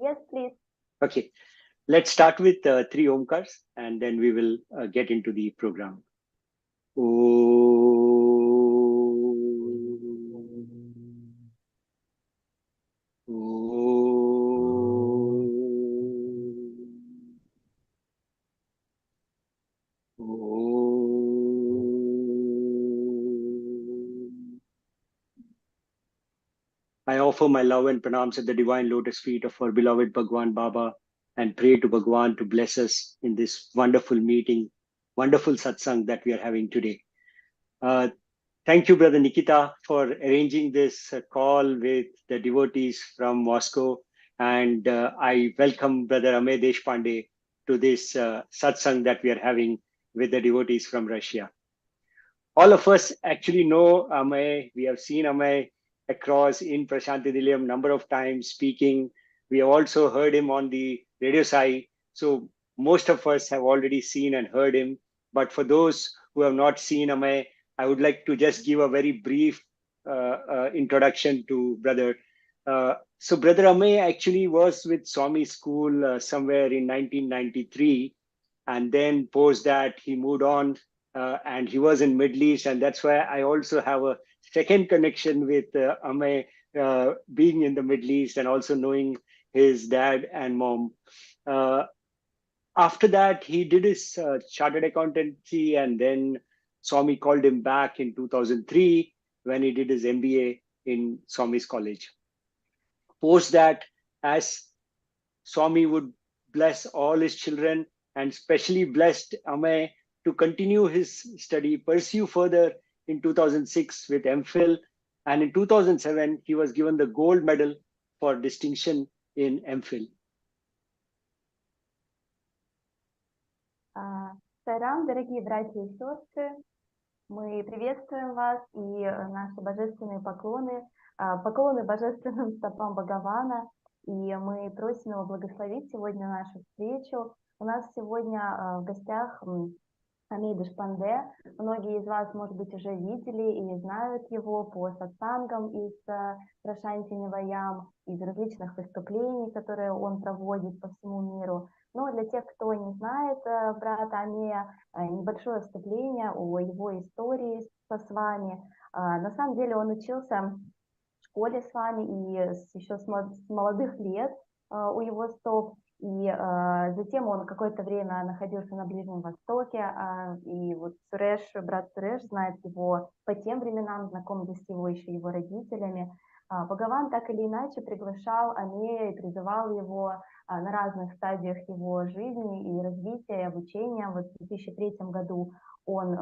Yes, please. Okay, let's start with 3 Omkars and then we will get into the program. I offer my love and pranams at the divine lotus feet of our beloved Bhagwan Baba and pray to Bhagwan to bless us in this wonderful meeting, wonderful satsang that we are having today. Thank you, Brother Nikita, for arranging this call with the devotees from Moscow. And I welcome Brother Amey Deshpande to this satsang that we are having with the devotees from Russia. All of us actually know Amey. We have seen Amey across in Prashanti Nillayam number of times speaking. We have also heard him on the Radio Sai. So most of us have already seen and heard him. But for those who have not seen Amey, I would like to just give a very brief introduction to Brother. So Brother Amey actually was with Swami School somewhere in 1993. And then post that he moved on and he was in Middle East. And that's why I also have a second connection with Amey being in the Middle East and also knowing his dad and mom. After that, he did his chartered accountancy, and then Swami called him back in 2003 when he did his MBA in Swami's College. Post that, as Swami would bless all his children and specially blessed Amey to continue his study, pursue further in 2006 with MPhil. And in 2007, he was given the gold medal for distinction in MPhil. Сайрам, дорогие братья и сестры, мы приветствуем вас и наши божественные поклоны, поклоны божественным стопам Бхагавана, и мы просим его благословить сегодня нашу встречу. У нас сегодня в гостях Амей Дешпанде. Многие из вас, может быть, уже видели и знают его по сатсангам из Прашанти Нилаям, из различных выступлений, которые он проводит по всему миру. Но для тех, кто не знает брата Амея, небольшое вступление о его истории с вами. На самом деле он учился в школе с вами и еще с молодых лет у его стоп. И затем он какое-то время находился на Ближнем Востоке, и вот Суреш, брат Суреш знает его по тем временам, знаком с его еще его родителями. Бхагаван так или иначе приглашал Амея и призывал его на разных стадиях его жизни и развития, и обучения. Вот в 2003 году он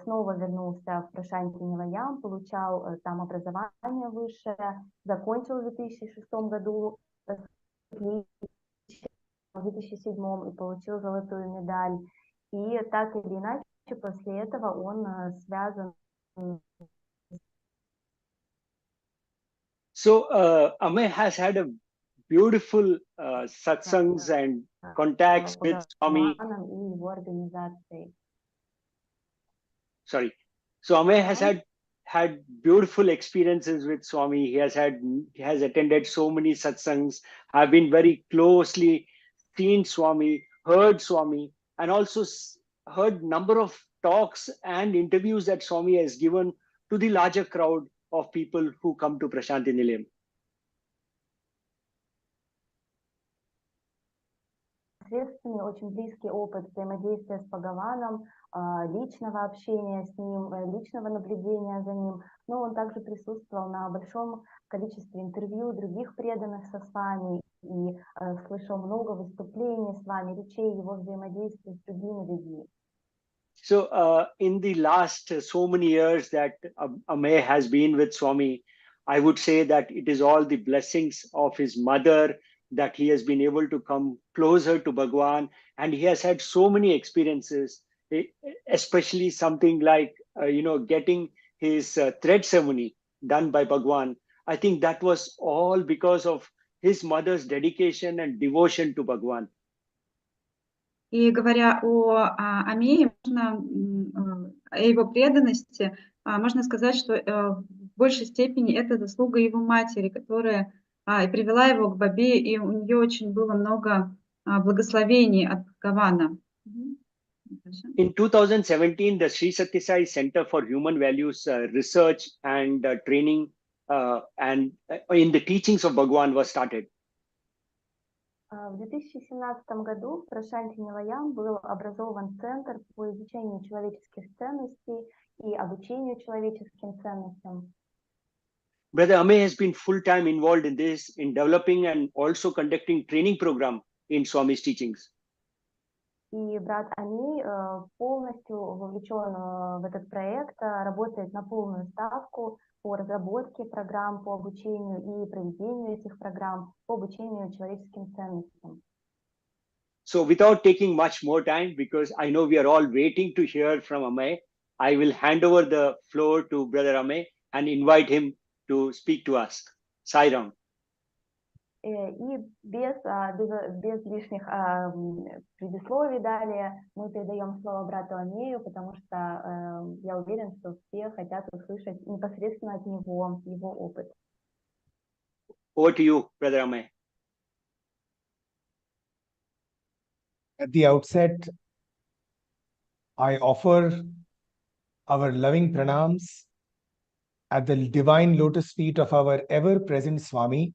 снова вернулся в Прашанти Нилаям, получал там образование высшее, закончил в 2006 году в 2007 и получил золотую медаль. И так или иначе после этого он связан. So Amey has had a beautiful satsangs and contacts with Swami. Sorry. So Amey has had beautiful experiences with Swami. He has attended so many satsangs, have been very closely seen Swami, heard Swami, and also heard number of talks and interviews that Swami has given to the larger crowd of people who come to Prashanti Nilayam. Непосредственный, очень близкий опыт взаимодействия с Бхагаваном, личного общения с ним, личного наблюдения за ним, но он также присутствовал на большом количестве интервью других преданных со вами и слышал много выступлений с вами, речей его взаимодействия с другими людьми. So in the last so many years that Amey has been with Swami, I would say that it is all the blessings of his mother that he has been able to come closer to Bhagwan, and he has had so many experiences, especially something like getting his thread ceremony done by Bhagwan. I think that was all because of his mother's dedication and devotion to Bhagwan. И говоря о Амее, о его преданности, можно сказать, что в большей степени это заслуга его матери, которая и привела его к Бабе, и у нее очень было много благословений от Бхагавана. In 2017, the Shri Satya Sai Center for Human Values Research and Training and in the teachings of Bhagwan was started. В 2017 году в Прашанти Нилаям был образован Центр по изучению человеческих ценностей и обучению человеческим ценностям. Brother Amey has been full-time involved in this, in developing and also conducting training program in Swami's teachings. И брат Амей полностью вовлечен в этот проект, работает на полную ставку по разработке программ по обучению и проведению этих программ по обучению человеческим ценностям. So without taking much more time, because I know we are all waiting to hear from Amey, I will hand over the floor to Brother Amey and invite him to speak to us. Sai Ram. И без лишних предисловий далее мы передаем слово брату Амею, потому что я уверен, что все хотят услышать непосредственно от него его опыт. Over to you, Brother Amey. At the outset, I offer our loving pranams at the divine lotus feet of our ever-present Swami,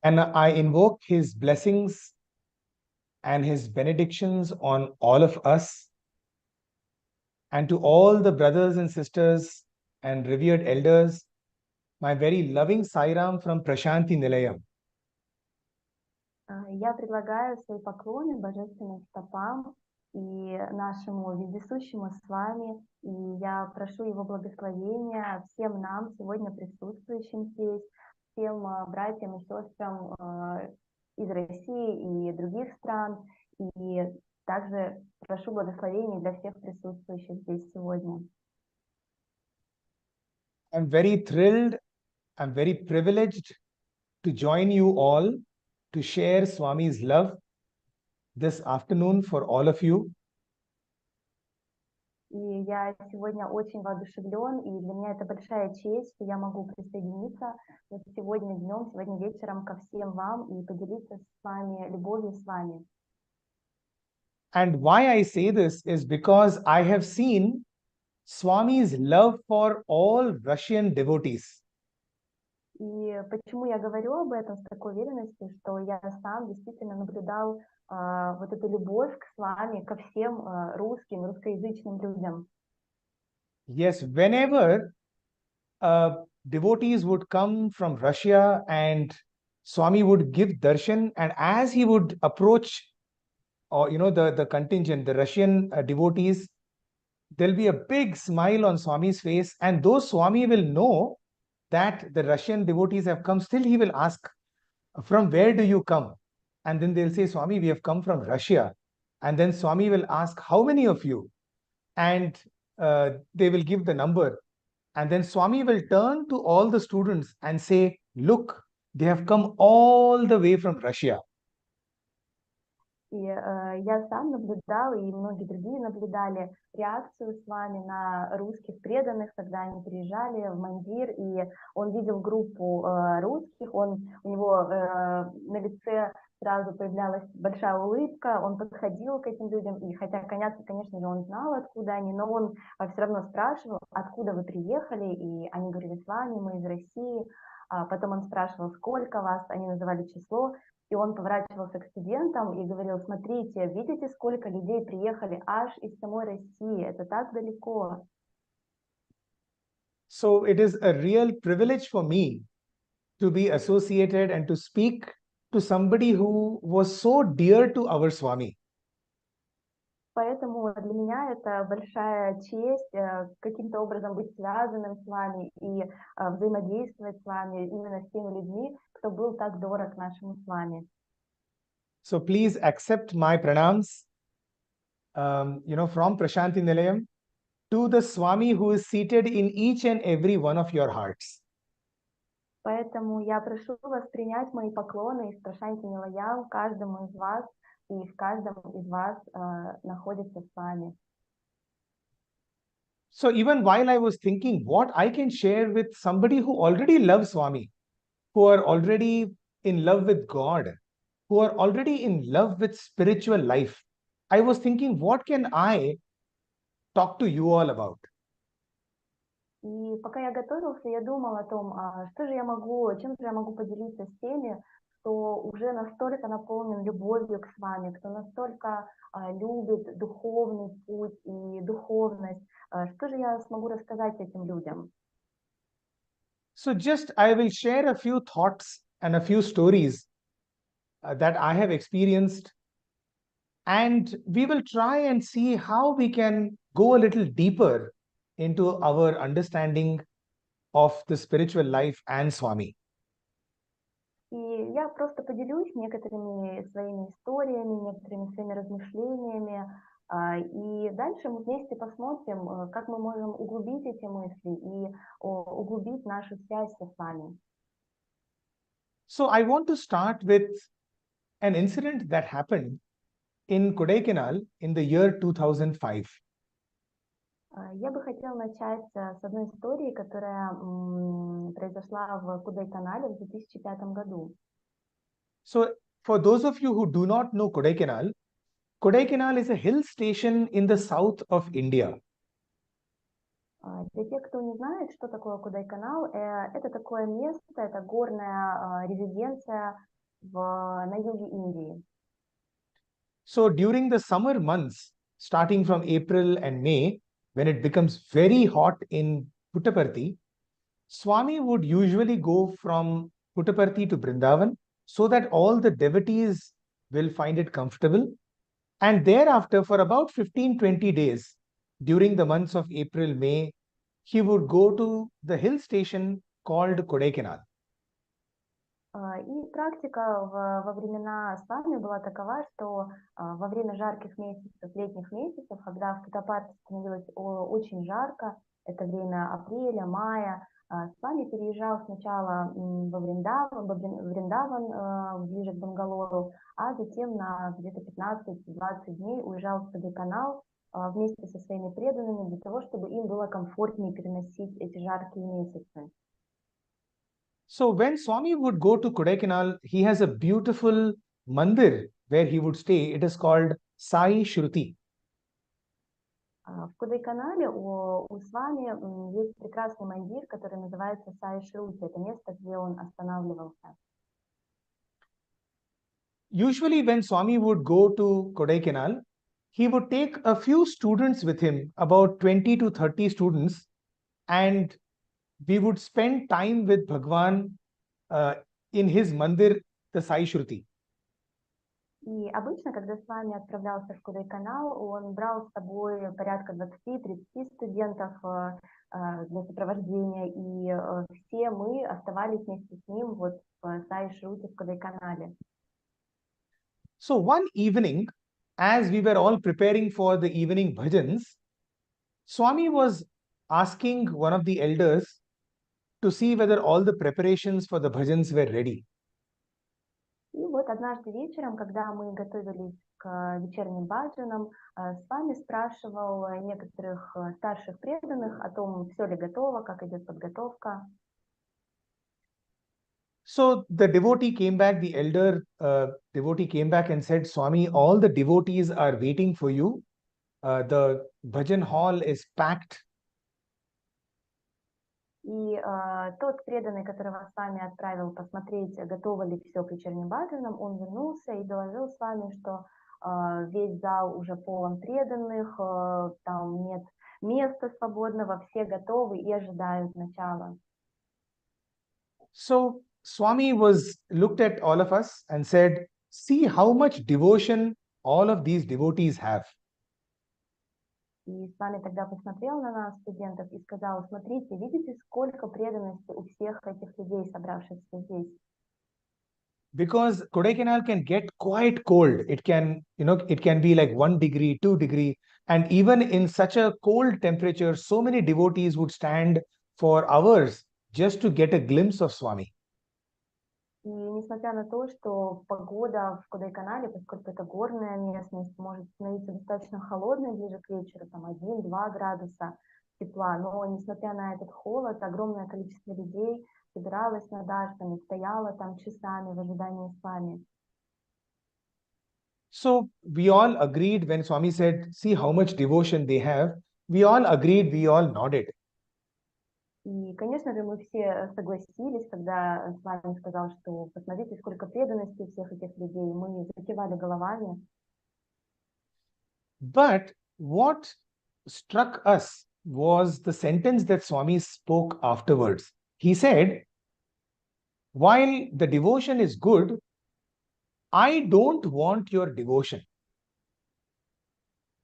and I invoke his blessings and his benedictions on all of us, and to all the brothers and sisters and revered elders, my very loving Sai Ram from Prashanti Nilayam. Я предлагаю свои поклоны божественным стопам и нашему вездесущему с вами, и я прошу его благословения всем нам, сегодня присутствующим здесь, всем братьям и сестрам из России и других стран, и также прошу благословения для всех присутствующих здесь сегодня. I'm very thrilled, I'm very privileged to join you all to share Swami's love this afternoon for all of you. И я сегодня очень воодушевлен, и для меня это большая честь, что я могу присоединиться вот сегодня днем, сегодня вечером ко всем вам и поделиться с вами любовью с вами. And why I say this is because I have seen Swami's love for all Russian devotees. И почему я говорю об этом с такой уверенностью, что я сам действительно наблюдал вот эту любовь к вами, ко всем русским, русскоязычным людям. Yes, whenever devotees would come from Russia and Swami would give darshan, and as he would approach, or the contingent, the Russian devotees, there'll be a big smile on Swami's face, and though Swami will know that the Russian devotees have come, still he will ask, from where do you come? And then they'll say, Swami, we have come from Russia. And then Swami will ask, how many of you? And they will give the number. And then Swami will turn to all the students and say, look, they have come all the way from Russia. И я сам наблюдал, и многие другие наблюдали реакцию с вами на русских преданных, когда они приезжали в Мандир, и он видел группу русских, у него на лице сразу появлялась большая улыбка, он подходил к этим людям, и хотя, конечно же, он знал, откуда они, но он все равно спрашивал, откуда вы приехали, и они говорили, с вами, мы из России, потом он спрашивал, сколько вас, они называли число, и он поворачивался к студентам и говорил, смотрите, видите, сколько людей приехали аж из самой России, это так далеко. So it is a real privilege for me to be associated and to speak to somebody who was so dear to our Swami. Поэтому для меня это большая честь каким-то образом быть связанным с вами и взаимодействовать с вами именно с теми людьми, кто был так дорог нашему с вами. So please accept my pranams, from Prashanti Nilayam to the Swami who is seated in each and every one of your hearts. Поэтому я прошу вас принять мои поклоны из Прашанти Нилаям каждому из вас, и в каждом из вас находится с вами. So even while I was thinking what I can share with somebody who already loves Swami, who are already in love with God, who are already in love with spiritual life. I was thinking, what can I talk to you all about? И пока я готовился, я думал о том, чем же я могу поделиться с теми, кто уже настолько наполнен любовью к с вами, кто настолько любит духовный путь и духовность. Что же я смогу рассказать этим людям? So just I will share a few thoughts and a few stories that I have experienced, and we will try and see how we can go a little deeper into our understanding of the spiritual life and Swami. И я просто поделюсь некоторыми своими историями, некоторыми своими размышлениями, и дальше мы вместе посмотрим, как мы можем углубить эти мысли и углубить нашу связь с вами. So I want to start with an incident that happened in Kodaikanal in the year 2005. Я бы хотела начать с одной истории, которая произошла в Кудайканале в 2005 году. So for those of you who do not know Kodaikanal, Kodaikanal is a hill station in the south of India. Для тех, кто не знает, что такое Кудайканал, это такое место, это горная резиденция на юге Индии. So during the summer months, starting from April and May, when it becomes very hot in Puttaparthi, Swami would usually go from Puttaparthi to Vrindavan so that all the devotees will find it comfortable. And thereafter, for about 15-20 days, during the months of April, May, he would go to the hill station called Kodaikanal. И практика во времена с вами была такова, что во время жарких месяцев, летних месяцев, когда в Путтапарте становилось очень жарко, это время апреля, мая, с вами переезжал сначала во Вриндаван, ближе к Бангалору, а затем на где-то 15-20 дней уезжал в Kodaikanal вместе со своими преданными для того, чтобы им было комфортнее переносить эти жаркие месяцы. So when Swami would go to Kodaikanal, he has a beautiful mandir where he would stay. It is called Sai Shruti. В Кудайканале у Свами есть прекрасный мандир, который называется Сай Шрути. Это место, где он останавливался. Usually when Swami would go to Kodaikanal, he would take a few students with him, about 20 to 30 students, and we would spend time with Bhagwan in his mandir, the Sai Shruti. И обычно, когда с вами отправлялся в Кудайканал, он брал с собой порядка 20-30 студентов для сопровождения, и все мы оставались вместе с ним вот в Сай Шрути в Кудайканале. So one evening, as we were all preparing for the evening bhajans, Swami was asking one of the elders to see whether all the preparations for the bhajans were ready. И вот однажды вечером, когда мы готовились к вечерним баджанам, с вами спрашивал некоторых старших преданных о том, все ли готово, как идет подготовка. So the devotee came back, the elder devotee came back and said, Swami, all the devotees are waiting for you. The bhajan hall is packed. И тот преданный, которого с вами отправил посмотреть, готово ли все к вечерним баджанам, он вернулся и доложил с вами, что весь зал уже полон преданных, там нет места свободного, все готовы и ожидают начала. So Swami looked at all of us and said, see how much devotion all of these devotees have. И с вами тогда посмотрел на нас, студентов, и сказал, смотрите, видите, сколько преданности у всех этих людей, собравшихся здесь. Because Kodaikanal can get quite cold. It can be like 1 degree, 2 degree. And even in such a cold temperature, so many devotees would stand for hours just to get a glimpse of Swami. И несмотря на то, что погода в Кудайканале, поскольку это горная местность, может становиться достаточно холодной ближе к вечеру, там 1-2 градуса тепла, но несмотря на этот холод, огромное количество людей собиралась на даршане, стояла там часами в ожидании с вами. So we all agreed when Swami said, see how much devotion they have. We all agreed, we all nodded. И, конечно же, мы все согласились, когда с вами сказал, что посмотрите, сколько преданности у всех этих людей. Мы закивали головами. But what struck us was the sentence that Swami spoke afterwards. He said, while the devotion is good, I don't want your devotion.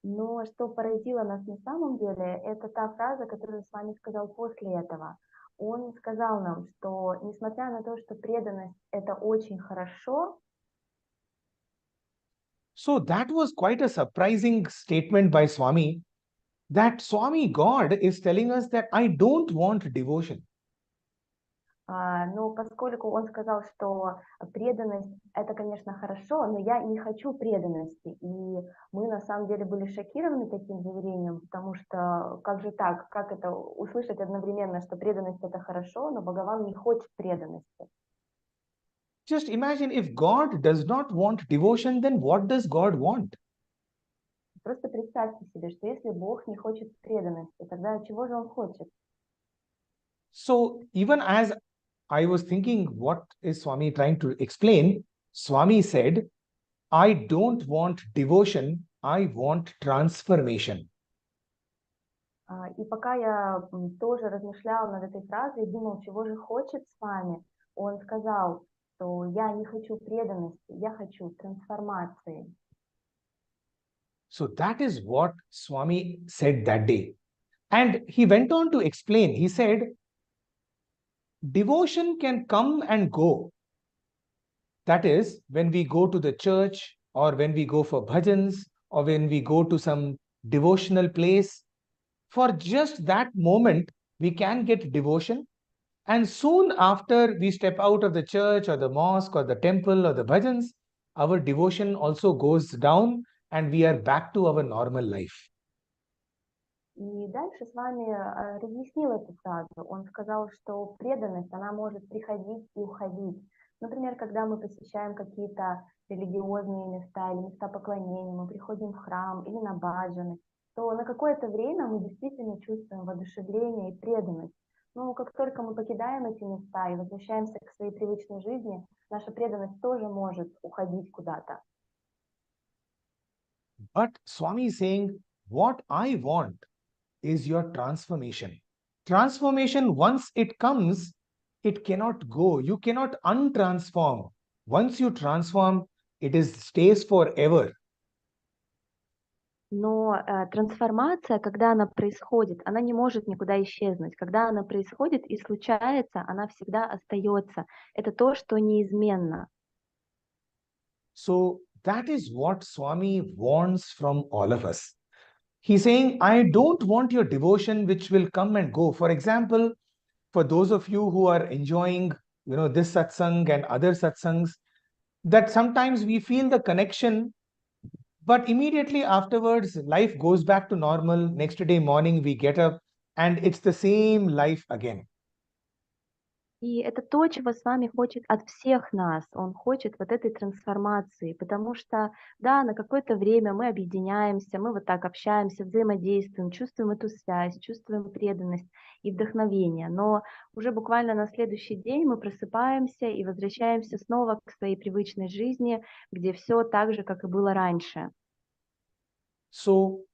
Но что поразило нас на самом деле, это та фраза, которую с вами сказал после этого. Он сказал нам, что несмотря на то, что преданность – это очень хорошо. So that was quite a surprising statement by Swami, that Swami God is telling us that I don't want devotion. Но поскольку он сказал, что преданность – это, конечно, хорошо, но я не хочу преданности. И мы на самом деле были шокированы таким заверением, потому что как же так, как это услышать одновременно, что преданность – это хорошо, но Бхагаван не хочет преданности. Just imagine, if God does not want devotion, then what does God want? Просто представьте себе, что если Бог не хочет преданности, тогда чего же Он хочет? So even as I was thinking, what is Swami trying to explain? Swami said, I don't want devotion, I want transformation. И пока я тоже размышляла над этой фразой и думал, чего же хочет с вами, он сказал, что я не хочу преданности, я хочу трансформации. So that is what Swami said that day. And he went on to explain, he said, devotion can come and go. That is, when we go to the church, or when we go for bhajans, or when we go to some devotional place, for just that moment, we can get devotion. And soon after we step out of the church or the mosque or the temple or the bhajans, our devotion also goes down and we are back to our normal life. И дальше с вами разъяснил эту фразу. Он сказал, что преданность, она может приходить и уходить. Например, когда мы посещаем какие-то религиозные места или места поклонения, мы приходим в храм или на баджаны, то на какое-то время мы действительно чувствуем воодушевление и преданность. Но как только мы покидаем эти места и возвращаемся к своей привычной жизни, наша преданность тоже может уходить куда-то. But Swami is saying, what I want is your transformation. Transformation, once it comes, it cannot go. You cannot untransform. Once you transform, it stays forever. Но трансформация, когда она происходит, она не может никуда исчезнуть. Когда она происходит и случается, она всегда остается. Это то, что неизменно. So that is what Swami wants from all of us. He's saying, I don't want your devotion which will come and go. For example, for those of you who are enjoying, this satsang and other satsangs, that sometimes we feel the connection, but immediately afterwards, life goes back to normal. Next day morning, we get up and it's the same life again. И это то, чего с вами хочет от всех нас. Он хочет вот этой трансформации, потому что, да, на какое-то время мы объединяемся, мы вот так общаемся, взаимодействуем, чувствуем эту связь, чувствуем преданность и вдохновение. Но уже буквально на следующий день мы просыпаемся и возвращаемся снова к своей привычной жизни, где все так же, как и было раньше. So,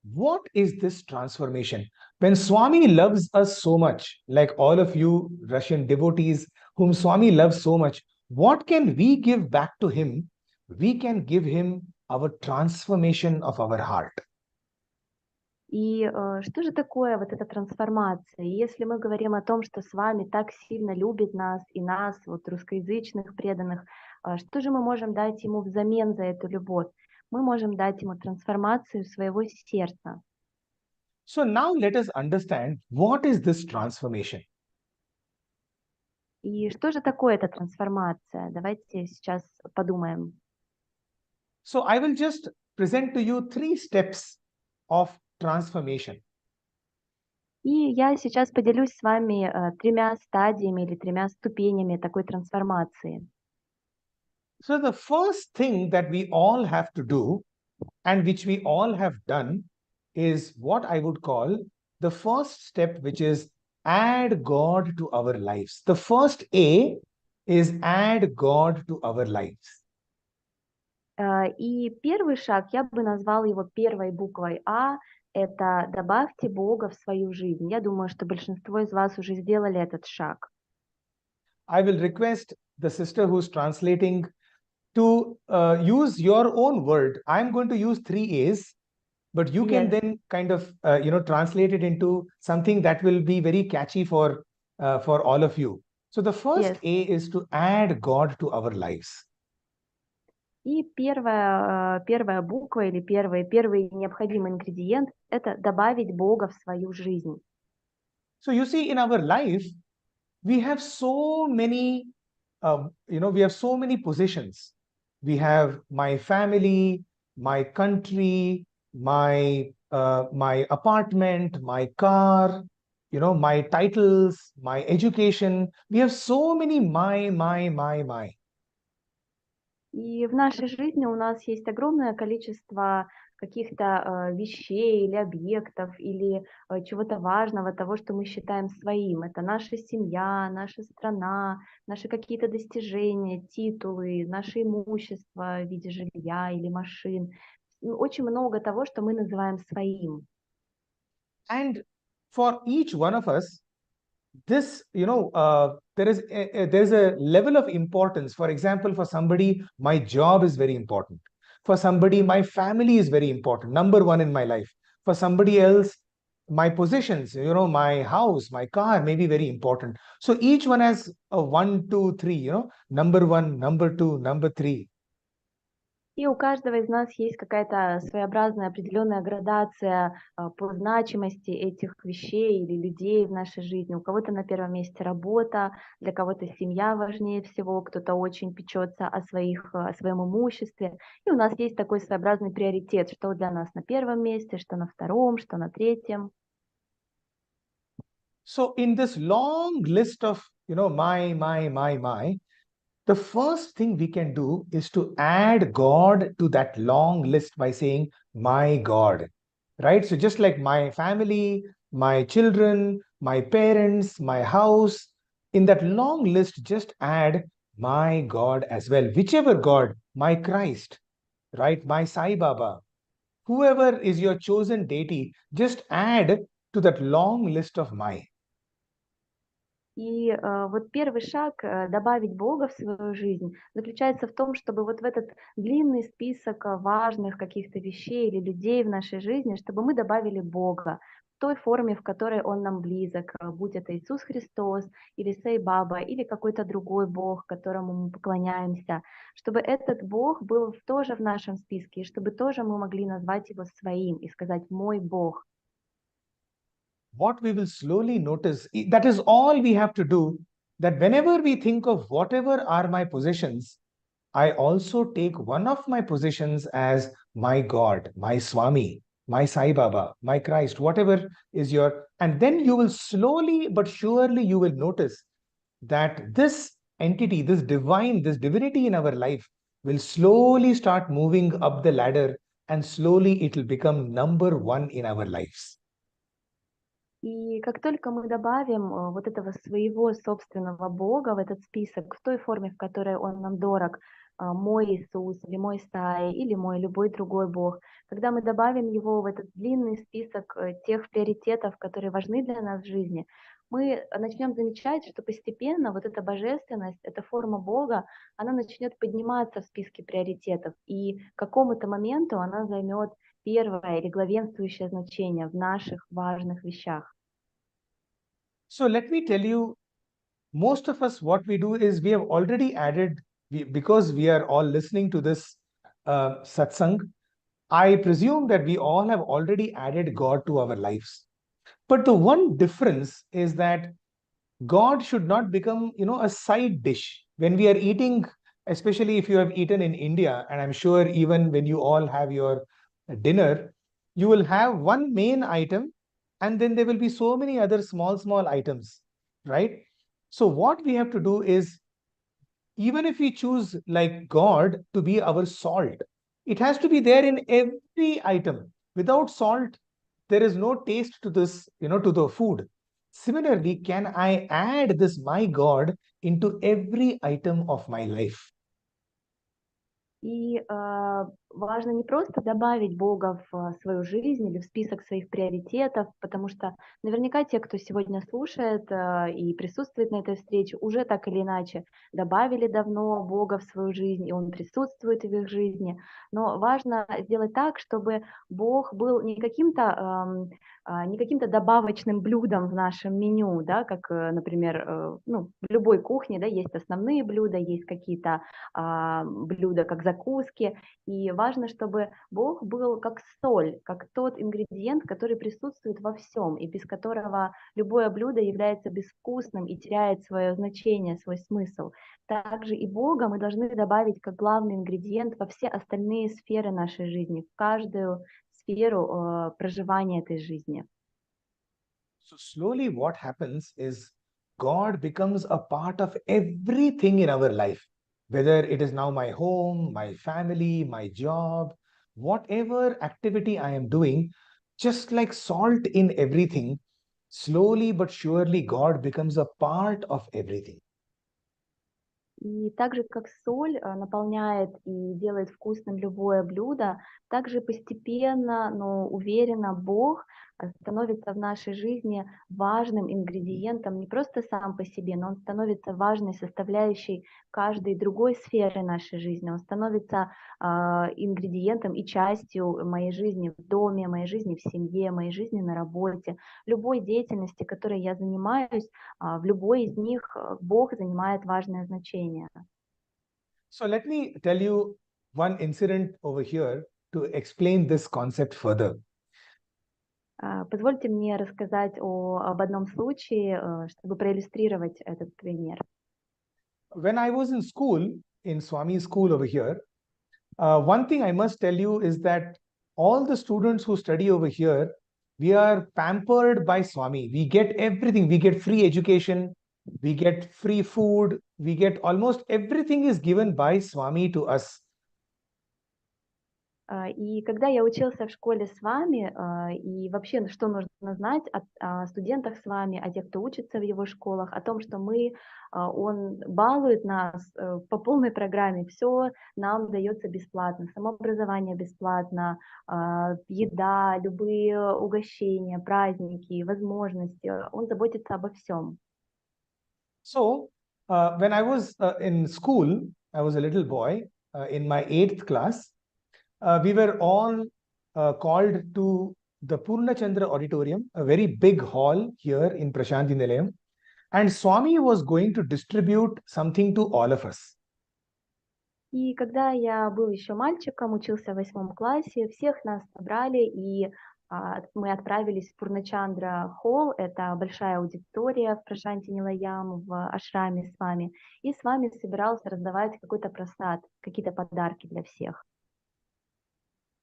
what is this transformation? When Swami loves us so much, like all of you Russian devotees whom Swami loves so much, what can we give back to him? We can give him our transformation of our heart. И что же такое вот эта трансформация? Если мы говорим о том, что с вами так сильно любит нас и нас, вот русскоязычных преданных, что же мы можем дать ему взамен за эту любовь? Мы можем дать ему трансформацию своего сердца. So now let us understand what is this transformation. И что же такое эта трансформация? Давайте сейчас подумаем. So I will just present to you 3 steps of transformation. И я сейчас поделюсь с вами тремя стадиями или тремя ступенями такой трансформации. So the first thing that we all have to do, and which we all have done, is what I would call the first step, which is add God to our lives. The first A is add God to our lives. И первый шаг, я бы назвал его первой буквой А, это добавьте Бога в свою жизнь. Я думаю, что большинство из вас уже сделали этот шаг. I will request the sister who's translating to use your own word. I'm going to use 3 A's, but you can Yes. then kind of translate it into something that will be very catchy for all of you. So the first Yes. A is to add God to our lives. И первая буква или первый необходимый ингредиент – это добавить Бога в свою жизнь. So you see, in our life, we have so many, we have so many positions. We have my family, my country, my apartment, my car, my titles, my education. We have so many my. И в нашей жизни у нас есть огромное количество каких-то вещей или объектов, или чего-то важного, того, что мы считаем своим. Это наша семья, наша страна, наши какие-то достижения, титулы, наше имущество в виде жилья или машин. Очень много того, что мы называем своим. And for each one of us, this, there's a level of importance. For example, for somebody, my job is very important. For somebody, my family is very important, number one in my life. For somebody else, my possessions, my house, my car may be very important. So each one has a 1, 2, 3, number one, number two, number three. И у каждого из нас есть какая-то своеобразная определенная градация по значимости этих вещей или людей в нашей жизни. У кого-то на первом месте работа, для кого-то семья важнее всего, кто-то очень печется о своем имуществе. И у нас есть такой своеобразный приоритет, что для нас на первом месте, что на втором, что на третьем. So in this long list of, my, the first thing we can do is to add God to that long list by saying, my God, right? So just like my family, my children, my parents, my house, in that long list, just add my God as well. Whichever God, my Christ, right? My Sai Baba, whoever is your chosen deity, just add to that long list of my. И вот первый шаг добавить Бога в свою жизнь заключается в том, чтобы вот в этот длинный список важных каких-то вещей или людей в нашей жизни, чтобы мы добавили Бога в той форме, в которой Он нам близок, будь это Иисус Христос или Сай Баба или какой-то другой Бог, которому мы поклоняемся, чтобы этот Бог был тоже в нашем списке, и чтобы тоже мы могли назвать Его своим и сказать «мой Бог». What we will slowly notice, that is all we have to do, that whenever we think of whatever are my possessions, I also take one of my possessions as my God, my Swami, my Sai Baba, my Christ, whatever is your, and then you will slowly but surely you will notice that this entity, this divinity in our life will slowly start moving up the ladder, and slowly it will become number one in our lives. И как только мы добавим вот этого своего собственного Бога в этот список, в той форме, в которой он нам дорог, мой Иисус, или мой Сай, или мой любой другой Бог, когда мы добавим его в этот длинный список тех приоритетов, которые важны для нас в жизни, мы начнем замечать, что постепенно вот эта божественность, эта форма Бога, она начнет подниматься в списке приоритетов, и к какому-то моменту она займет первое или главенствующее значение в наших важных вещах. So let me tell you, most of us, what we do is we have already added, because we are all listening to this Satsang, I presume that we all have already added God to our lives. But the one difference is that God should not become, a side dish. When we are eating, especially if you have eaten in India, and I'm sure even when you all have your dinner, you will have one main item, and then there will be so many other small items, right? So what we have to do is, even if we choose like God to be our salt, it has to be there in every item. Without salt, there is no taste to this, to the food. Similarly, can I add this my God into every item of my life? И важно не просто добавить Бога в свою жизнь или в список своих приоритетов, потому что наверняка те, кто сегодня слушает и присутствует на этой встрече, уже так или иначе добавили давно Бога в свою жизнь, и Он присутствует в их жизни. Но важно сделать так, чтобы Бог был не каким-то добавочным блюдом в нашем меню, да, как, например, в любой кухне, да, есть основные блюда, есть какие-то блюда как закуски, и важно, чтобы Бог был как соль, как тот ингредиент, который присутствует во всем, и без которого любое блюдо является безвкусным и теряет свое значение, свой смысл. Также и Бога мы должны добавить как главный ингредиент во все остальные сферы нашей жизни, в каждую сферу проживания этой жизни. So slowly what happens is God becomes a part of everything in our life, whether it is now my home, my family, my job, whatever activity I am doing, just like salt in everything, slowly but surely God becomes a part of everything. И так же, как соль наполняет и делает вкусным любое блюдо, также постепенно, но уверенно Бог становится в нашей жизни важным ингредиентом не просто сам по себе, но Он становится важной составляющей каждой другой сферы нашей жизни. Он становится ингредиентом и частью моей жизни в доме, моей жизни в семье, моей жизни на работе, любой деятельности, которой я занимаюсь, в любой из них Бог занимает важное значение. So let me tell you one incident over here to explain this concept further. Позвольте мне рассказать об одном случае, чтобы проиллюстрировать этот пример. When I was in school, in Swami's school over here, one thing I must tell you is that all the students who study over here, we are pampered by Swami. We get everything. We get free education. We get free food. We get almost everything is given by Swami to us. И когда я учился в школе с вами, и вообще, что нужно знать о студентах с вами, о тех, кто учится в его школах, о том, что он балует нас по полной программе, все нам дается бесплатно, само образование бесплатно, еда, любые угощения, праздники, возможности, он заботится обо всем. So, when I was in school, I was a little boy in my 8th class. We were all called to the Purnachandra Auditorium, a very big hall here in Prashanti Nillayam, and Swami was going to distribute something to all of us. И когда я был еще мальчиком, учился в 8 классе, всех нас собрали, и мы отправились в Пурначандра холл, это большая аудитория в Прашанти Нилаям, в ашраме с вами, и с вами собирался раздавать какой-то прасад, какие-то подарки для всех.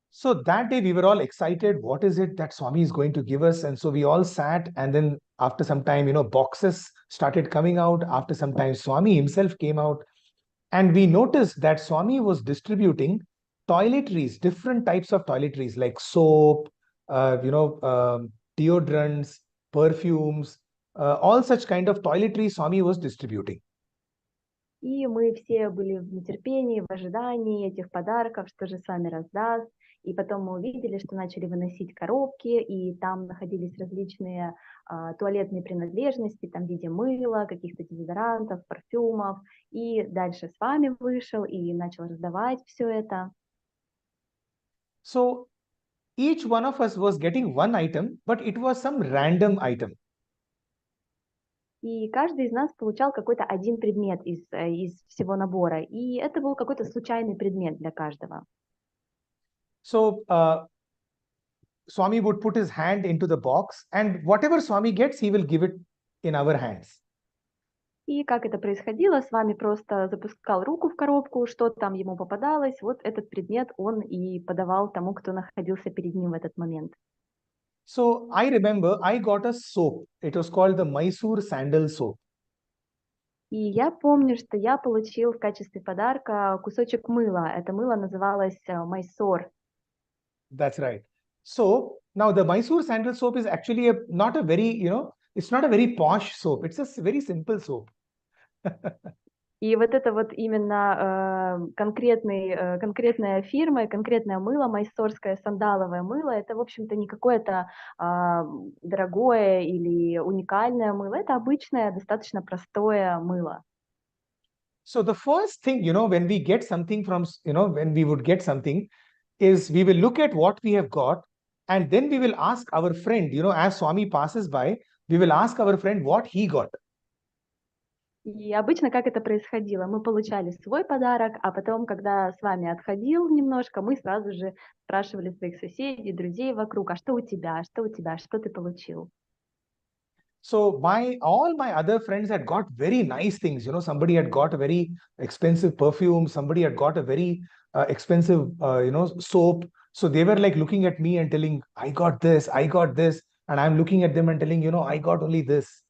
So that day we were all excited. What is it that Swami is going to give us? And so we all sat, and then after some time, boxes started coming out. After some time, Swami himself came out, and we noticed that Swami was distributing toiletries, different types of toiletries like soap, deodorants, perfumes, all such kind of toiletries Swami was distributing. И мы все были в нетерпении, в ожидании этих подарков, что же с вами раздаст. И потом мы увидели, что начали выносить коробки, и там находились различные туалетные принадлежности, там в виде мыла, каких-то дезодорантов, парфюмов. И дальше с вами вышел и начал раздавать все это. So each one of us was getting one item, but it was some random item. И каждый из нас получал какой-то один предмет из всего набора. И это был какой-то случайный предмет для каждого. So Swami would put his hand into the box, and whatever Swami gets, he will give it in our hands. И как это происходило, с вами просто запускал руку в коробку, что там ему попадалось, вот этот предмет он и подавал тому, кто находился перед ним в этот момент. So I remember I got a soap. It was called the Mysore sandal soap. И я помню, что я получил в качестве подарка кусочек мыла. Это мыло называлось Майсор. That's right. So now the Mysore sandal soap is actually not a very, it's not a very posh soap. It's a very simple soap. И вот это вот именно конкретная фирма и конкретное мыло, майсорское сандаловое мыло, это, в общем-то, не какое-то дорогое или уникальное мыло, это обычное, достаточно простое мыло. So the first thing, when we get something from, when we would get something, is we will look at what we have got, and then we will ask our friend, as Swami passes by, we will ask our friend what he got. И обычно как это происходило? Мы получали свой подарок, а потом, когда с вами отходил немножко, мы сразу же спрашивали своих соседей, друзей вокруг, а что у тебя, что у тебя, что ты получил? So all my other friends had got very nice things. Somebody had got a very expensive perfume. Somebody had got a very expensive, soap. So they were like looking at me and telling, I got this. And I'm looking at them and telling, I got only this.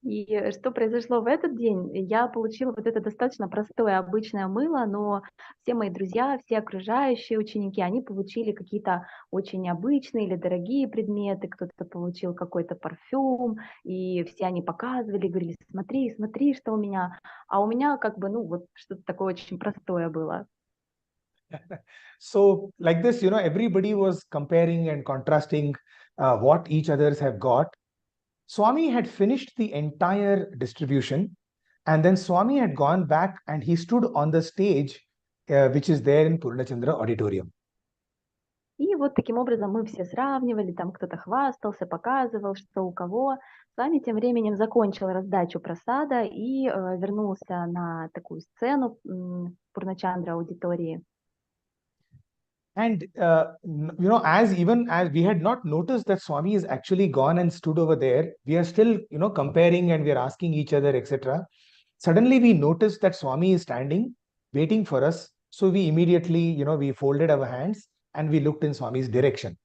И что произошло в этот день? Я получила вот это достаточно простое, обычное мыло, но все мои друзья, все окружающие ученики, они получили какие-то очень необычные или дорогие предметы, кто-то получил какой-то парфюм, и все они показывали, говорили, смотри, смотри, что у меня, а у меня как бы, вот что-то такое очень простое было. So like this, everybody was comparing and contrasting what each others have got. Swami had finished the entire distribution, and then Swami had gone back and he stood on the stage, which is there in Purnachandra Auditorium. И вот таким образом мы все сравнивали, там кто-то хвастался, показывал, что у кого. Свами тем временем закончил раздачу прасада и вернулся на такую сцену Пурначандра аудитории. And, even as we had not noticed that Swami is actually gone and stood over there, we are still, comparing and we are asking each other, etc. Suddenly we noticed that Swami is standing, waiting for us. So we immediately, we folded our hands and we looked in Swami's direction.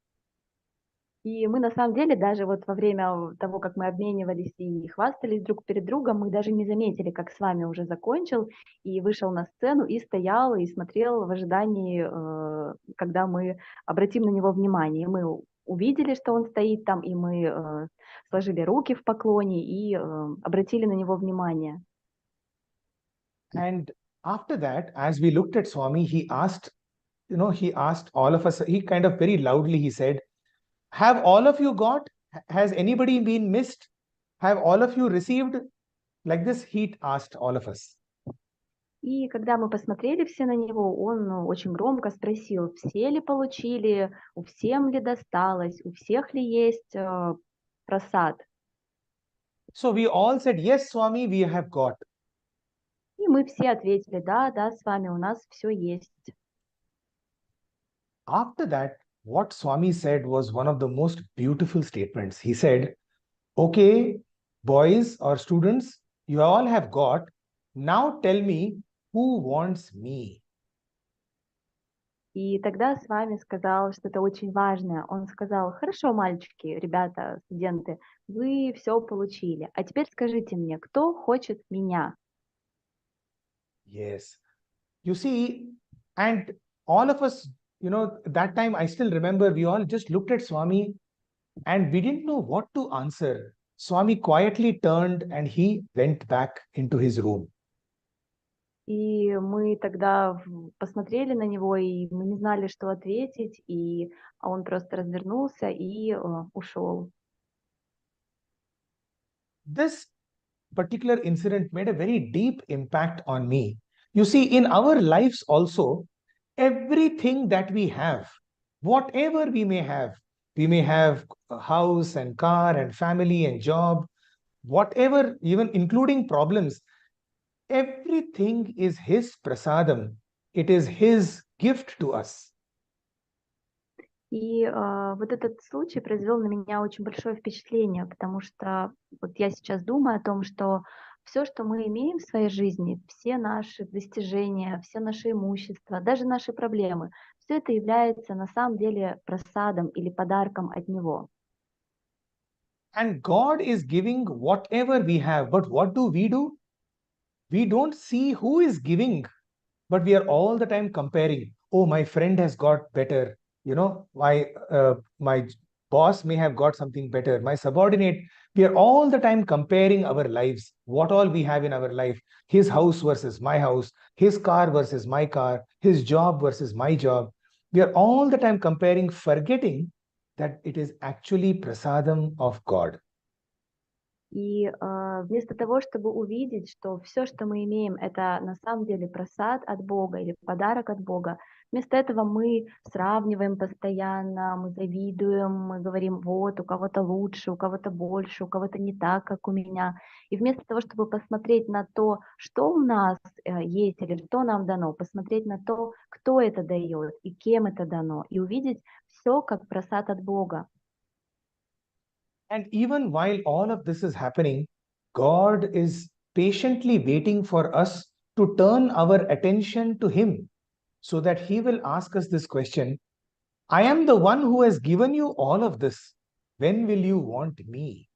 И мы на самом деле даже вот во время того, как мы обменивались и хвастались друг перед другом, мы даже не заметили, как с вами уже закончил и вышел на сцену и стоял и смотрел в ожидании, когда мы обратим на него внимание. И мы увидели, что он стоит там, и мы сложили руки в поклоне и обратили на него внимание. And after that, as we looked at Swami, he asked all of us, he kind of very loudly, he said, have all of you got? Has anybody been missed? Have all of you received? Like this, he asked all of us. И когда мы посмотрели все на него, он очень громко спросил, все ли получили, у всем ли досталось, у всех ли есть прасад. So we all said, yes, Swami, we have got. И мы все ответили, да, с вами у нас все есть. After that, what Swami said was one of the most beautiful statements. He said, okay, boys or students, you all have got. Now tell me, who wants me? И тогда с вами сказал что-то очень важное. Он сказал, хорошо, мальчики, ребята, студенты, вы все получили. А теперь скажите мне, кто хочет меня? Yes. You see, and all of us, that time I still remember we all just looked at Swami and we didn't know what to answer. Swami quietly turned and he went back into his room. И мы тогда посмотрели на него, и мы не знали, что ответить, и он просто развернулся и ушел. This particular incident made a very deep impact on me. You see, in our lives also, everything that we have, whatever we may have a house and car and family and job, whatever, even including problems, everything is his prasadam. It is his gift to us. И вот этот случай произвел на меня очень большое впечатление, потому что вот я сейчас думаю о том, что все, что мы имеем в своей жизни, все наши достижения, все наше имущество, даже наши проблемы, все это является на самом деле просадом или подарком от Него. And God is giving whatever we have. But what do? We don't see who is giving, but we are all the time comparing. Oh, my friend has got better. My boss may have got something better. My subordinate. We are all the time comparing our lives, what all we have in our life. His house versus my house, his car versus my car, his job versus my job. We are all the time comparing, forgetting that it is actually prasadam of God. И вместо того, чтобы увидеть, что все, что мы имеем, это на самом деле просад от Бога или подарок от Бога, вместо этого мы сравниваем постоянно, мы завидуем, мы говорим, вот, у кого-то лучше, у кого-то больше, у кого-то не так, как у меня. И вместо того, чтобы посмотреть на то, что у нас есть или что нам дано, посмотреть на то, кто это дает и кем это дано, и увидеть все как просад от Бога. And even while all of this is happening, God is patiently waiting for us to turn our attention to Him so that He will ask us this question: I am the one who has given you all of this. When will you want me?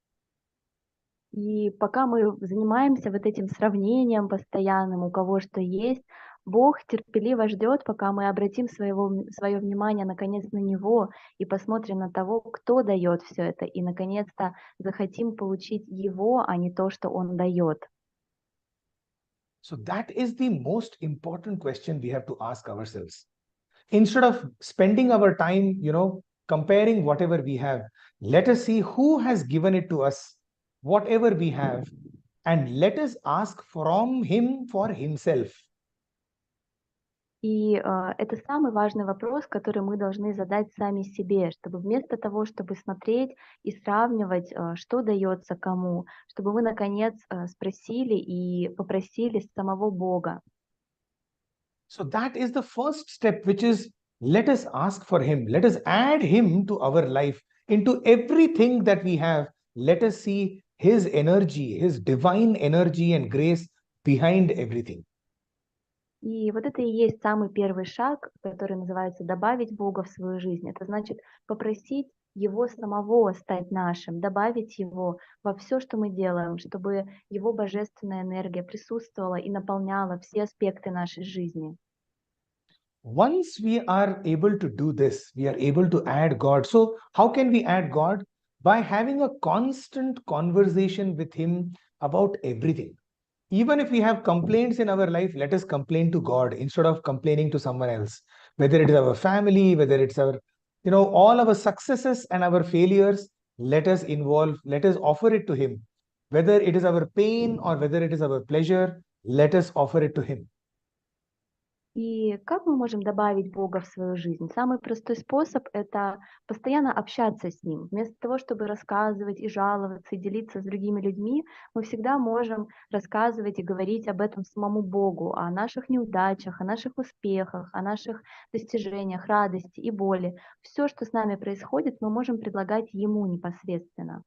И пока мы занимаемся вот этим сравнением постоянным, у кого что есть, Бог терпеливо ждет, пока мы обратим свое внимание наконец на Него и посмотрим на того, кто дает все это, и наконец-то захотим получить Его, а не то, что Он дает. So that is the most important question we have to ask ourselves. Instead of spending our time, comparing whatever we have, let us see who has given it to us, whatever we have, and let us ask from Him for Himself. И это самый важный вопрос, который мы должны задать сами себе, чтобы вместо того, чтобы смотреть и сравнивать, что дается кому, чтобы мы, наконец, спросили и попросили самого Бога. So that is the first step, which is let us ask for Him. Let us add Him to our life, into everything that we have. Let us see His energy, His divine energy and grace behind everything. И вот это и есть самый первый шаг, который называется «добавить Бога в свою жизнь». Это значит попросить Его самого стать нашим, добавить Его во все, что мы делаем, чтобы Его божественная энергия присутствовала и наполняла все аспекты нашей жизни. Once we are able to do this, we are able to add God. So how can we add God? By having a constant conversation with Him about everything. Even if we have complaints in our life, let us complain to God instead of complaining to someone else. Whether it is our family, whether it's our, all our successes and our failures, let us offer it to Him. Whether it is our pain or whether it is our pleasure, let us offer it to Him. И как мы можем добавить Бога в свою жизнь? Самый простой способ – это постоянно общаться с Ним. Вместо того, чтобы рассказывать и жаловаться, и делиться с другими людьми, мы всегда можем рассказывать и говорить об этом самому Богу, о наших неудачах, о наших успехах, о наших достижениях, радости и боли. Все, что с нами происходит, мы можем предлагать Ему непосредственно.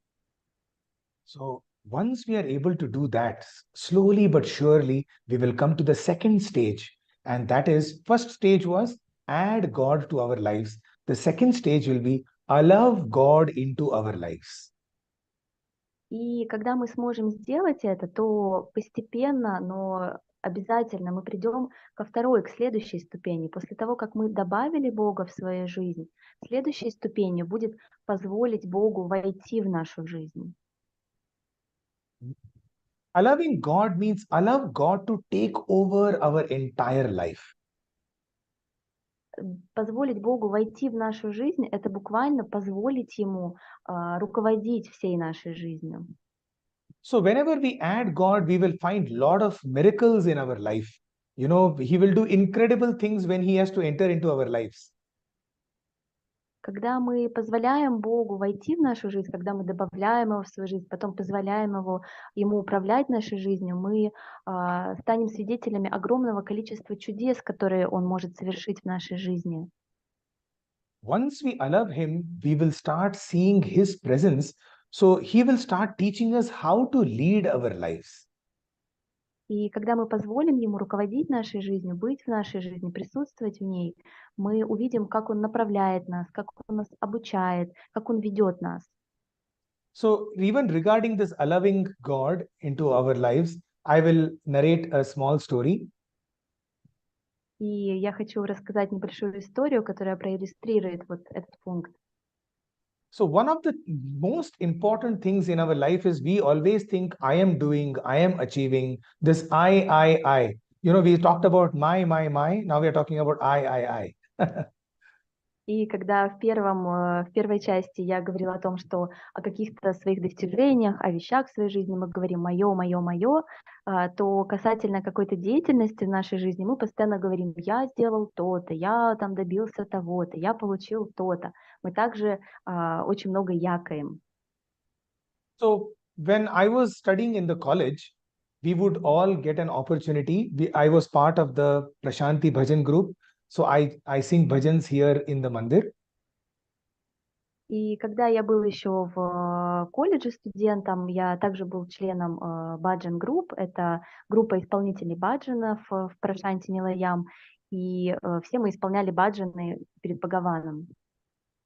So once we are able to do that, slowly but surely, we will come to the second stage. And that is, first stage was add God to our lives. The second stage will be allow God into our lives. И когда мы сможем сделать это, то постепенно, но обязательно мы придем к следующей ступени. После того, как мы добавили Бога в свою жизнь, следующей ступенью будет позволить Богу войти в нашу жизнь. Allowing God means allow God to take over our entire life. Позволить Богу войти в нашу жизнь – это буквально позволить Ему руководить всей нашей жизнью. So whenever we add God, we will find a lot of miracles in our life. He will do incredible things when He has to enter into our lives. Когда мы позволяем Богу войти в нашу жизнь, когда мы добавляем Его в свою жизнь, потом позволяем Ему управлять нашей жизнью, мы станем свидетелями огромного количества чудес, которые Он может совершить в нашей жизни. Once we allow Him, we will start seeing His presence. So He will start teaching us how to lead our lives. И когда мы позволим ему руководить нашей жизнью, быть в нашей жизни, присутствовать в ней, мы увидим, как он направляет нас, как он нас обучает, как он ведет нас. So even regarding this allowing God into our lives, I will narrate a small story. И я хочу рассказать небольшую историю, которая проиллюстрирует вот этот пункт. So one of the most important things in our life is we always think I am doing, I am achieving, this I. You know, we talked about my. Now we are talking about I. И когда в первой части я говорила о том, что о каких-то своих достижениях, о вещах в своей жизни мы говорим мое, то касательно какой-то деятельности в нашей жизни мы постоянно говорим: я сделал то-то, я там добился того-то, я получил то-то. Мы также очень много якаем. So when I was studying in the college, we would all get an opportunity. I was part of the Prashanti Bhajan group. So I sing bhajans here in the mandir. И когда я был еще в колледже студентом, я также был членом Бхаджан Групп, это группа исполнителей баджанов в Прашанти Нилаям, и все мы исполняли баджаны перед Бхагаваном.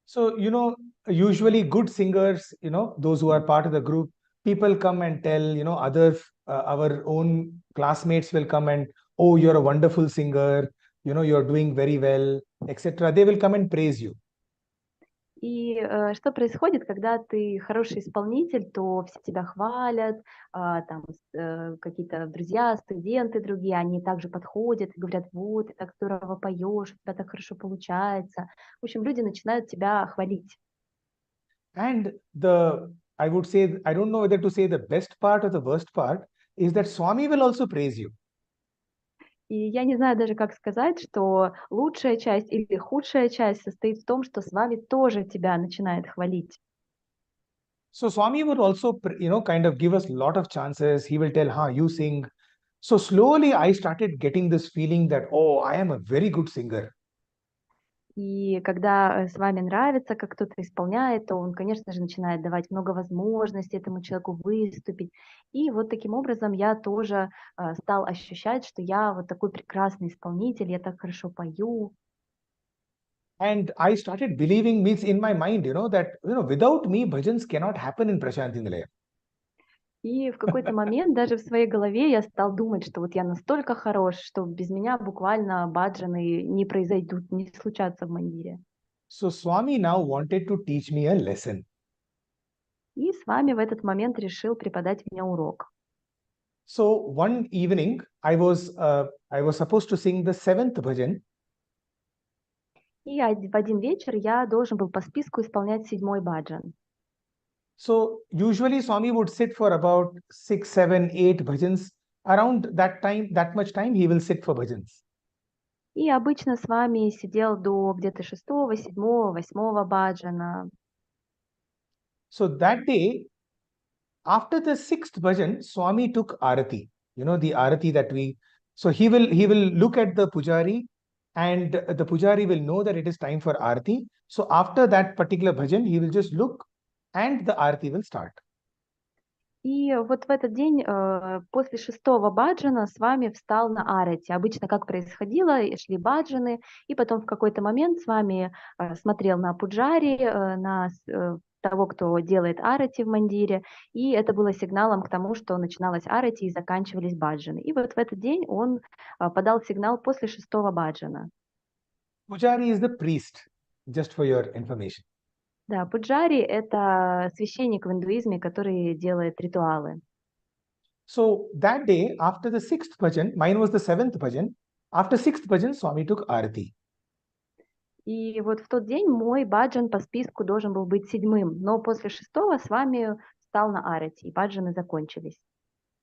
So, you know, usually good singers, you know, those who are part of the group, people come and tell, you know, others, our own classmates will come and, oh, you're a wonderful singer, you know, you're doing very well, etc. They will come and praise you. И что происходит, когда ты хороший исполнитель, то все тебя хвалят, там какие-то друзья, студенты другие, они также подходят и говорят: вот, ты так здорово поешь, у тебя так хорошо получается. В общем, люди начинают тебя хвалить. And I would say, I don't know whether to say the best part or the worst part, is that Swami will also praise you. И я не знаю даже, как сказать, что лучшая часть или худшая часть состоит в том, что с вами тоже тебя начинает хвалить. So Swami would also, you know, kind of give us a lot of chances. He will tell, you sing. So slowly I started getting this feeling that, oh, I am a very good singer. И когда с вами нравится, как кто-то исполняет, то он, конечно же, начинает давать много возможностей этому человеку выступить. И вот таким образом я тоже стал ощущать, что я вот такой прекрасный исполнитель, я так хорошо пою. And I started believing, means in my mind, you know, that, you know, without me, bhajans cannot happen in Prashanti Nilaya. И в какой-то момент даже в своей голове я стал думать, что вот я настолько хорош, что без меня буквально баджаны не произойдут, не случатся в мандире. So Swami now wanted to teach me a lesson. И с вами в этот момент решил преподать мне урок. So one evening, I was supposed to sing the 7th bhajan. И в один вечер я должен был по списку исполнять 7-й баджан. So usually Swami would sit for about 6, 7, 8 bhajans. Around that time, that much time, he will sit for bhajans. И обычно с вами сидел до где-то 6-го, 7-го, 8-го баджана. So that day, after the 6th bhajan, Swami took arati. You know, the arati that so he will look at the pujari, and the pujari will know that it is time for arati. So after that particular bhajan, he will just look and the arati will start. И вот в этот день, после 6-го баджана, с вами встал на арати. Обычно как происходило, шли баджаны, и потом в какой-то момент с вами смотрел на пуджари, на того, кто делает арати в мандире, и это было сигналом к тому, что начиналась арати и заканчивались баджаны. И вот в этот день он подал сигнал после 6-го баджана. Pujari is the priest, just for your information. Да, пуджари — это священник в индуизме, который делает ритуалы. So that day, after the 6th bhajan, mine was the 7th bhajan, after 6th bhajan, Swami took arati. И вот в тот день мой баджан по списку должен был быть 7-м, но после 6-го с вами встал на арати, и баджаны закончились.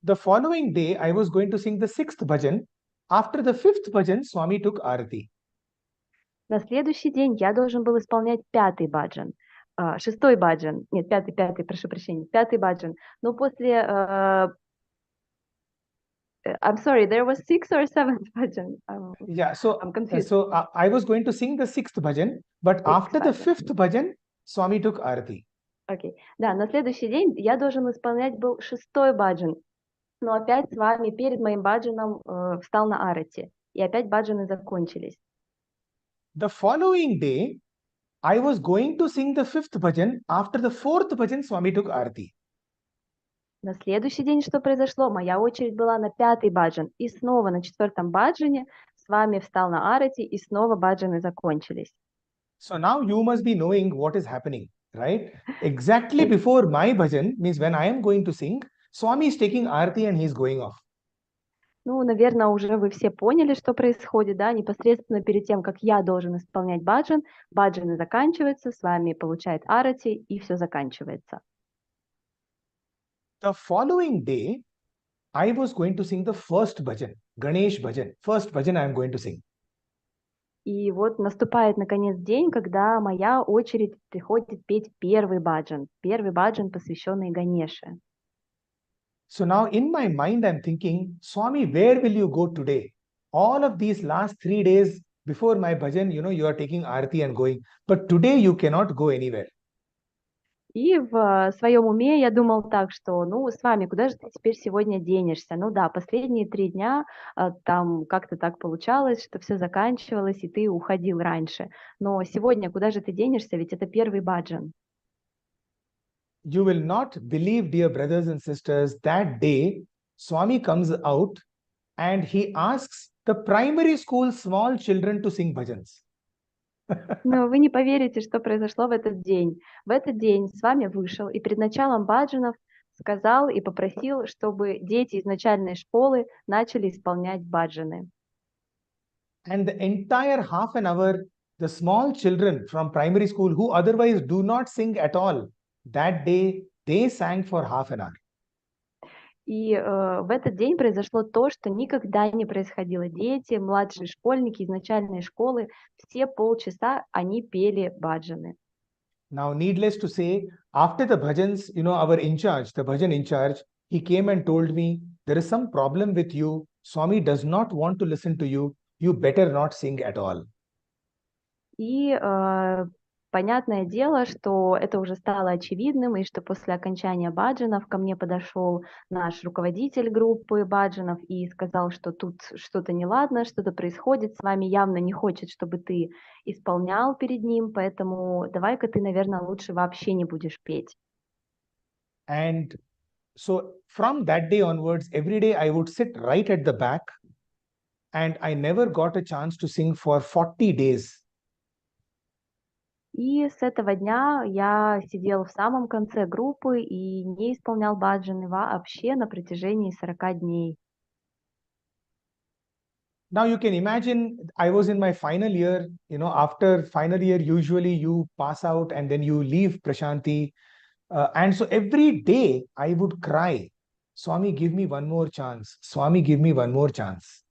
The following day, I was going to sing the 6th bhajan. After the 5th bhajan, Swami took arati. На следующий день я должен был исполнять 5-й баджан. 6-й баджан, нет, 5-й, прошу прощения, 5-й баджан. Но после, I'm sorry, there was 6th or 7th bhajan? Yeah, so I'm confused. So I was going to sing the 6th bhajan, but after the 5th bhajan, Swami took arati. Окей. Да, на следующий день я должен исполнять был 6-й баджан. Но опять с вами перед моим баджаном встал на арати, и опять баджаны закончились. The following day, I was going to sing the fifth bhajan. After the fourth bhajan, Swami took Aarti. На следующий день что произошло? Моя очередь была на 5-й баджан, и снова на 4-м баджане с вами встал на арати, и снова баджаны закончились. So now you must be knowing what is happening, right? Exactly before my bhajan, means when I am going to sing, Swami is taking Aarti and he is going off. Ну, наверное, уже вы все поняли, что происходит, да, непосредственно перед тем, как я должен исполнять баджан, баджаны заканчиваются, с вами получает арати, и все заканчивается. The following day, I was going to sing the first bhajan, Ganesh bhajan. First bhajan I am going to sing. И вот наступает, наконец, день, когда моя очередь приходит петь первый баджан, посвященный Ганеше. So now in my mind, I'm thinking, Swami, where will you go today? All of these last 3 days before my bhajan, you are taking Aarti and going. But today you cannot go anywhere. И в своем уме я думал так, что, ну, с вами, куда же ты теперь сегодня денешься? Ну да, последние 3 дня там как-то так получалось, что все заканчивалось, и ты уходил раньше. Но сегодня куда же ты денешься? Ведь это первый баджан. You will not believe, dear brothers and sisters, that day Swami comes out and he asks the primary school small children to sing bhajans. Но вы не поверите, что произошло в этот день. В этот день с вами вышел и перед началом баджанов сказал и попросил, чтобы дети из начальной школы начали исполнять баджаны. And the entire half an hour, the small children from primary school who otherwise do not sing at all, that day they sang for half an hour. И в этот день произошло то, что никогда не происходило. Дети, младшие школьники из начальной школы, все полчаса они пели баджаны. Now, needless to say, after the bhajans, our in charge, the bhajan in charge, he came and told me, there is some problem with you. Swami does not want to listen to you. You better not sing at all. И понятное дело, что это уже стало очевидным, и что после окончания баджанов ко мне подошел наш руководитель группы баджанов и сказал, что тут что-то неладно, что-то происходит, с вами явно не хочет, чтобы ты исполнял перед ним, поэтому давай-ка ты, наверное, лучше вообще не будешь петь. And so from that day onwards, every day I would sit right at the back, and I never got a chance to sing for 40 days. И с этого дня я сидел в самом конце группы и не исполнял баджаны вообще на протяжении 40 дней. Now you can imagine, I was in my final year. After final year, usually you pass out and then you leave Prashanti. And so every day I would cry, Swami, give me one more chance. Swami, give me one more chance.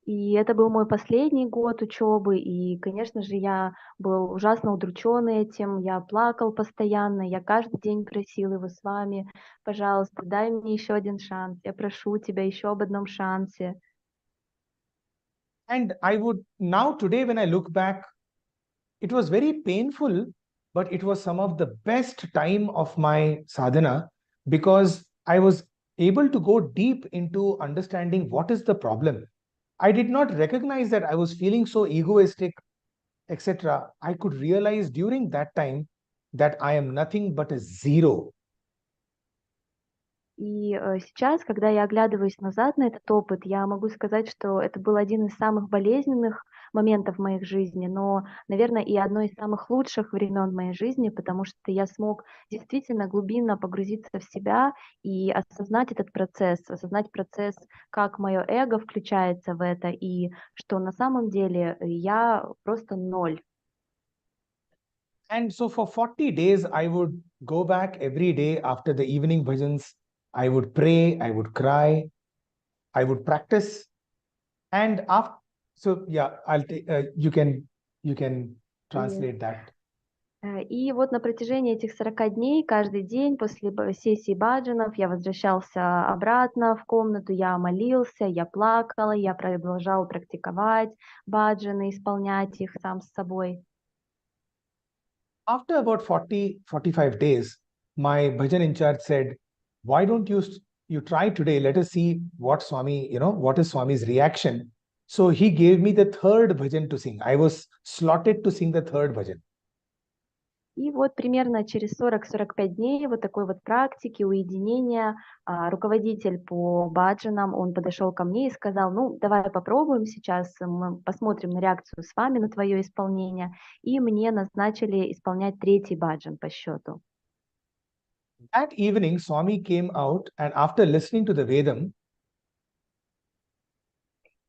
И это был мой последний год учебы, и, конечно же, я был ужасно удручен этим, я плакал постоянно, я каждый день просил его с вами, пожалуйста, дай мне еще один шанс, я прошу тебя еще об одном шансе. And I would, now today when I look back, it was very painful, but it was some of the best time of my sadhana, because I was able to go deep into understanding what is the problem. I did not recognize that I was feeling so egoistic, etc. I could realize during that time that I am nothing but a zero. И сейчас, когда я оглядываюсь назад на этот опыт, я могу сказать, что это был один из самых болезненных моментов в моей жизни, но, наверное, и одно из самых лучших времен в моей жизни, потому что я смог действительно глубинно погрузиться в себя и осознать этот процесс, как мое эго включается в это, и что на самом деле я просто ноль. And so for 40 days, I would go back every day after the evening bhajans. I would pray, I would cry, I would practice. And after, so yeah, I'll take, you can translate that. И вот на протяжении этих 40 дней, каждый день после сессии баджанов я возвращался обратно в комнату, я молился, я плакала, я продолжал практиковать баджаны, исполнять их сам с собой. After about 40-45 days, my bhajan in charge said, why don't you you try today. Let us see what Swami, what is Swami's reaction. So he gave me the third bhajan to sing. I was slotted to sing the third bhajan. И вот примерно через 40-45 дней вот такой вот практики, уединения, руководитель по баджанам, он подошел ко мне и сказал, ну, давай попробуем сейчас, мы посмотрим на реакцию с вами на твое исполнение, и мне назначили исполнять третий баджан по счету. That evening, Swami came out, and after listening to the Vedam,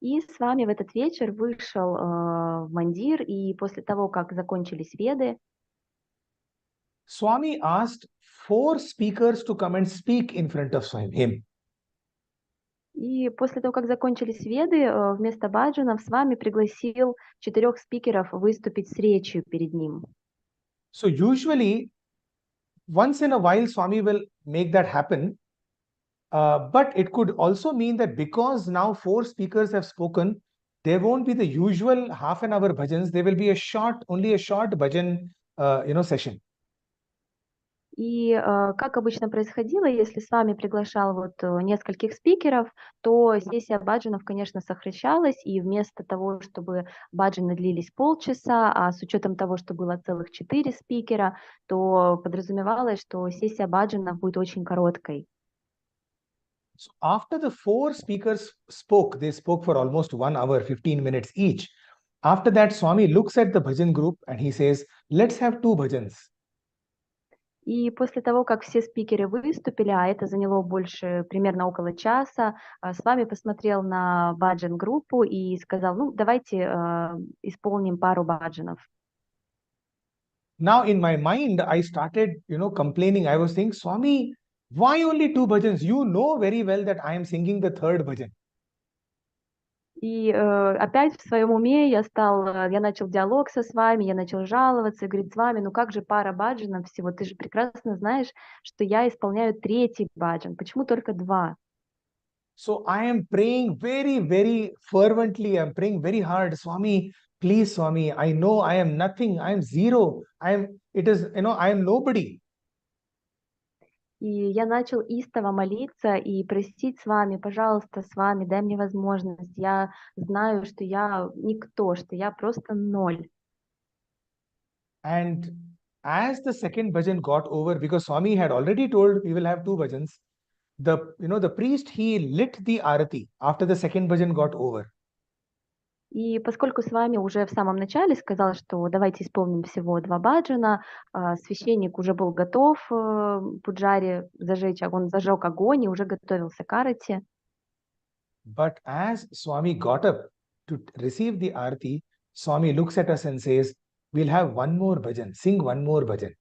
И с вами в этот вечер вышел в мандир, и после того, как закончились веды, Swami asked 4 speakers to come and speak in front of him. и после того, как закончились веды, вместо баджанов с вами пригласил 4 спикеров выступить с речью перед ним. So usually, once in a while, Swami will make that happen. But it could also mean that because now 4 speakers have spoken, there won't be the usual half an hour bhajans. There will be only a short bhajan, session. И как обычно происходило, если с вами приглашал вот нескольких спикеров, то сессия баджанов, конечно, сокращалась, и вместо того, чтобы баджаны длились полчаса, а с учетом того, что было целых 4 спикера, то подразумевалось, что сессия баджанов будет очень короткой. So after the 4 speakers spoke, they spoke for almost 1 hour, 15 minutes each. After that, Swami looks at the bhajan group and he says, let's have 2 bhajans. И после того, как все спикеры выступили, а это заняло больше, примерно около часа, с вами посмотрел на баджан-группу и сказал, ну, давайте исполним пару баджанов. Now in my mind, I started, complaining. I was saying, Swami, why only 2 bhajans? You know very well that I am singing the third bhajan. И опять в своем уме я начал диалог с вами, я начал жаловаться, и говорить с вами, ну как же пара баджанов всего, ты же прекрасно знаешь, что я исполняю третий баджан, почему только 2? So I am praying very, very fervently. I'm praying very hard. Swami, please, Swami, I know I am nothing. I am zero. I am nobody. И я начал истово молиться и просить с вами, пожалуйста, с вами, дай мне возможность. Я знаю, что я никто, что я просто 0. And as the second bhajan got over, because Swami had already told we will have 2 bhajans, the priest, he lit the arati after the second bhajan got over. И поскольку с вами уже в самом начале сказал, что давайте исполним всего 2 баджана, священник уже был готов пуджари зажечь огонь, он зажег огонь и уже готовился к арати. But as Swami got up to receive the arati, Swami looks at us and says, we'll have 1 more bhajan, sing 1 more bhajan.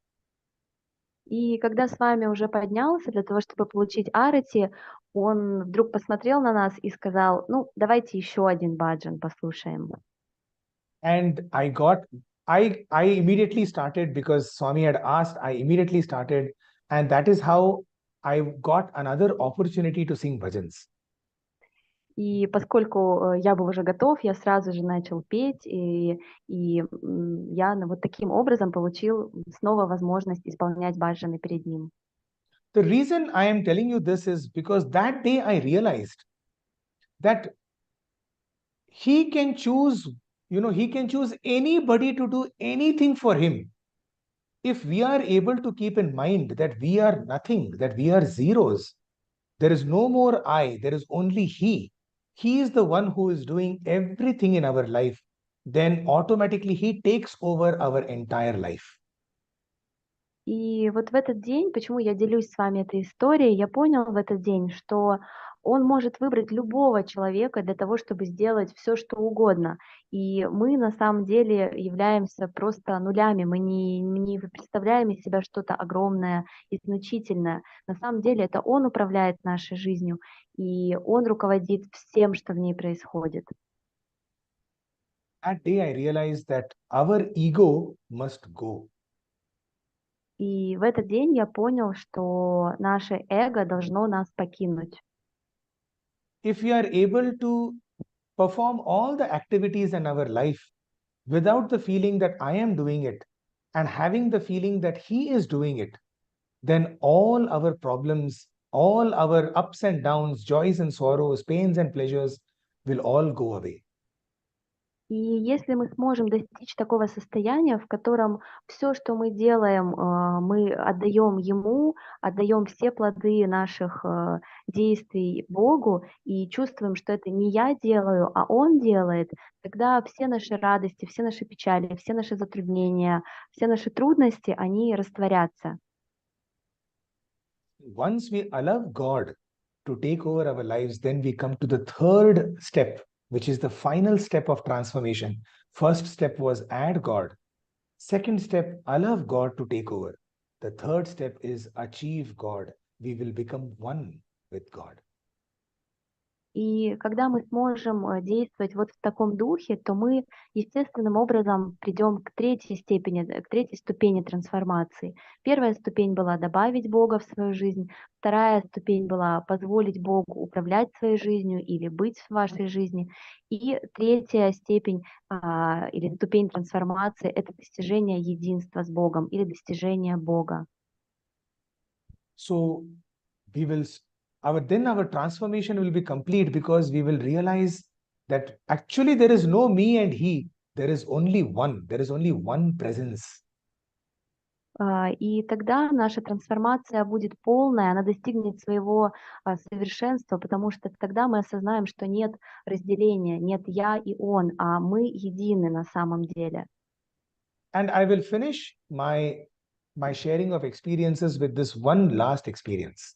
И когда с вами уже поднялся для того, чтобы получить арати, он вдруг посмотрел на нас и сказал, ну, давайте еще один баджан послушаем. And I immediately started, because Swami had asked, I immediately started, and that is how I got another opportunity to sing bhajans. И поскольку я был уже готов, я сразу же начал петь, и я вот таким образом получил снова возможность исполнять баджаны перед ним. The reason I am telling you this is because that day I realized that he can choose anybody to do anything for him. If we are able to keep in mind that we are nothing, that we are zeros, there is no more I, there is only he. He is the one who is doing everything in our life. Then automatically he takes over our entire life. И вот в этот день, почему я делюсь с вами этой историей, я понял в этот день, что он может выбрать любого человека для того, чтобы сделать все, что угодно. И мы на самом деле являемся просто нулями, мы не представляем из себя что-то огромное и значительное. На самом деле это он управляет нашей жизнью, и он руководит всем, что в ней происходит. That day I realized that our ego must go. И в этот день я понял, что наше эго должно нас покинуть. If we are able to perform all the activities in our life without the feeling that I am doing it and having the feeling that he is doing it, then all our problems, all our ups and downs, joys and sorrows, pains and pleasures will all go away. И если мы сможем достичь такого состояния, в котором все, что мы делаем, мы отдаем Ему, отдаем все плоды наших действий Богу и чувствуем, что это не я делаю, а Он делает, тогда все наши радости, все наши печали, все наши затруднения, все наши трудности, они растворятся. Once we allow God to take over our lives, then we come to the third step, which is the final step of transformation. First step was add God. Second step, allow God to take over. The third step is achieve God. We will become one with God. И когда мы сможем действовать вот в таком духе, то мы естественным образом придем к третьей ступени трансформации. Первая ступень была добавить Бога в свою жизнь, вторая ступень была позволить Богу управлять своей жизнью или быть в вашей жизни, и третья степень или ступень трансформации — это достижение единства с Богом или достижение Бога. So we will then our transformation will be complete, because we will realize that actually there is no me and he. There is only one. There is only one presence. И тогда наша трансформация будет полная, она достигнет своего совершенства, потому что тогда мы осознаем, что нет разделения, нет я и он, а мы едины на самом деле. And I will finish my sharing of experiences with this one last experience.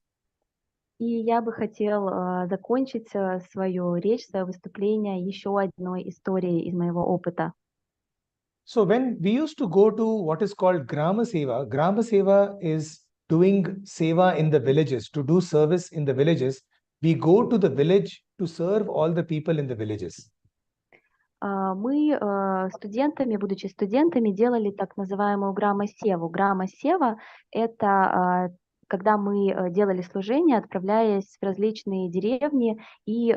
И я бы хотел закончить свою речь, свое выступление еще одной историей из моего опыта. So when we used to go to what is called Grama Seva is doing seva in the villages, to do service in the villages. We go to the village to serve all the people in the villages. Мы студентами, будучи студентами, делали так называемую грама-севу. Грама-сева — это когда мы делали служение, отправляясь в различные деревни и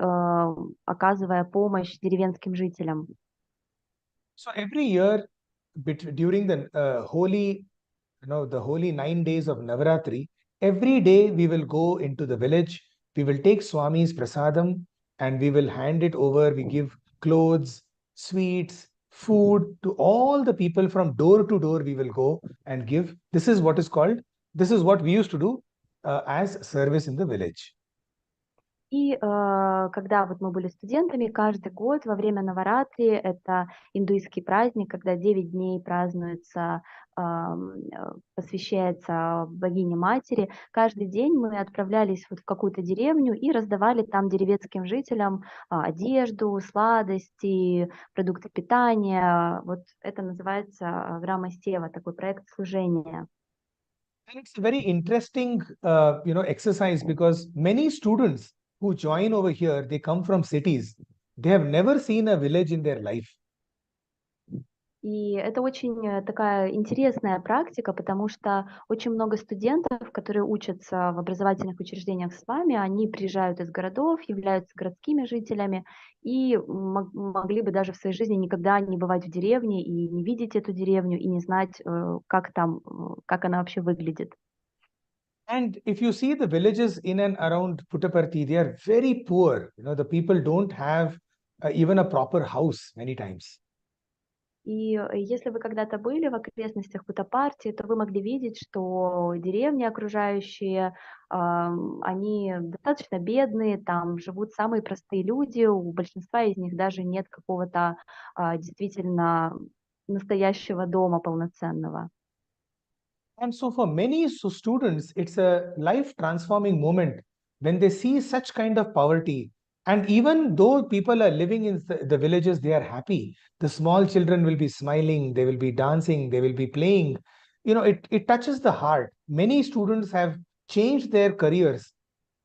оказывая помощь деревенским жителям. So every year, during the holy 9 days of Navaratri, every day we will go into the village. We will take Swami's prasadam and we will hand it over. We give clothes, sweets, food to all the people. From door to door we will go and give. This is what we used to do as service in the village. И когда вот мы были студентами, каждый год во время Наваратри, это индуистский праздник, когда 9 дней празднуется, посвящается богине матери, каждый день мы отправлялись вот в какую-то деревню и раздавали там деревенским жителям одежду, сладости, продукты питания. Вот это называется грама-сева, такой проект служения. And it's a very interesting exercise, because many students who join over here, they come from cities. They have never seen a village in their life. И это очень такая интересная практика, потому что очень много студентов, которые учатся в образовательных учреждениях с вами, они приезжают из городов, являются городскими жителями и могли бы даже в своей жизни никогда не бывать в деревне и не видеть эту деревню и не знать, как она вообще выглядит. And if you see the villages in and around Puttaparthi, they are very poor. The people don't have even a proper house many times. И если вы когда-то были в окрестностях Путтапарти, то вы могли видеть, что деревни окружающие, они достаточно бедные, там живут самые простые люди, у большинства из них даже нет какого-то действительно настоящего дома полноценного. And so for many students, it's a life-transforming moment when they see such kind of poverty. And even though people are living in the villages, they are happy. The small children will be smiling, they will be dancing, they will be playing. It touches the heart. Many students have changed their careers,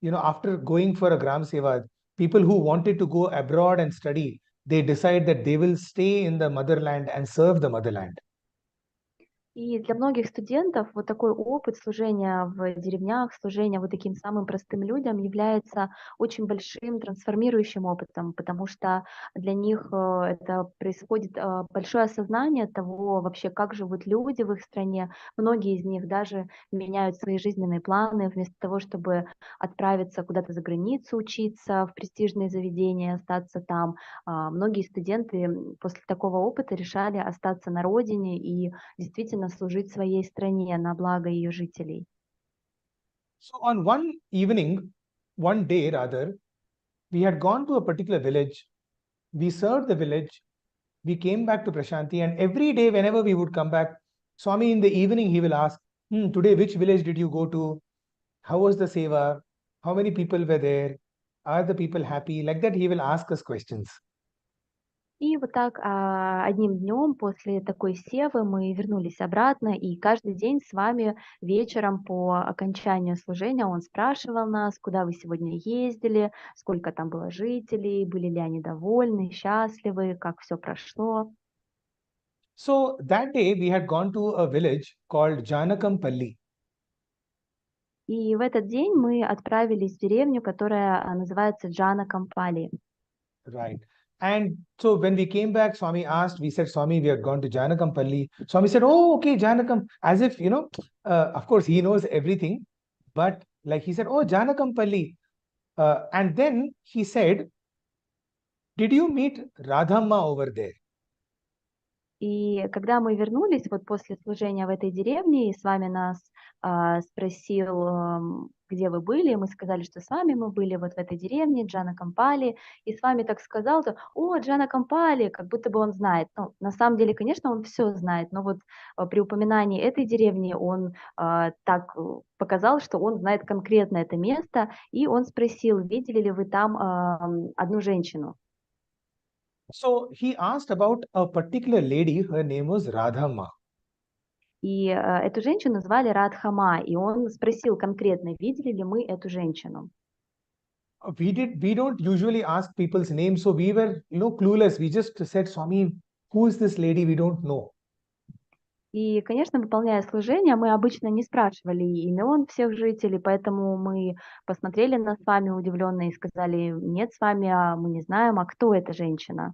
after going for a Gram Seva. People who wanted to go abroad and study, they decide that they will stay in the motherland and serve the motherland. И для многих студентов вот такой опыт служения в деревнях, служения вот таким самым простым людям является очень большим трансформирующим опытом, потому что для них это происходит большое осознание того вообще, как живут люди в их стране. Многие из них даже меняют свои жизненные планы вместо того, чтобы отправиться куда-то за границу учиться, в престижные заведения, остаться там. Многие студенты после такого опыта решали остаться на родине и действительно служить своей стране на благо ее жителей. So on one day rather, we had gone to a particular village. We served the village. We came back to Prashanti, and every day, whenever we would come back, Swami in the evening, he will ask, today, which village did you go to? How was the seva? How many people were there? Are the people happy? Like that, he will ask us questions. И вот так одним днем после такой севы мы вернулись обратно, и каждый день с вами вечером по окончанию служения он спрашивал нас, куда вы сегодня ездили, сколько там было жителей, были ли они довольны, счастливы, как все прошло. So that day, we had gone to a village called Janakampalli. И в этот день мы отправились в деревню, которая называется Джанакампали. Right. And so when we came back, Swami asked, we said, Swami, we had gone to Janakampalli. Swami said, oh, okay, Janakam. As if, of course, he knows everything. But like he said, oh, Janakampalli. And then he said, did you meet Radhamma over there? И когда мы вернулись вот после служения в этой деревне, и с вами нас спросил, где вы были, мы сказали, что с вами мы были вот в этой деревне, Джанакампали, и с вами так сказал, то, о, Джанакампали, как будто бы он знает. Ну, на самом деле, конечно, он все знает, но вот при упоминании этой деревни он так показал, что он знает конкретно это место, и он спросил, видели ли вы там одну женщину. So he asked about a particular lady, her name was Radhamma. И эту женщину звали Радхама, и он спросил конкретно, видели ли мы эту женщину. We don't usually ask people's names, so we were, clueless. We just said, Swami, who is this lady? We don't know. И, конечно, выполняя служение, мы обычно не спрашивали имен всех жителей, поэтому мы посмотрели на с вами удивленно и сказали, нет с вами, мы не знаем, а кто эта женщина.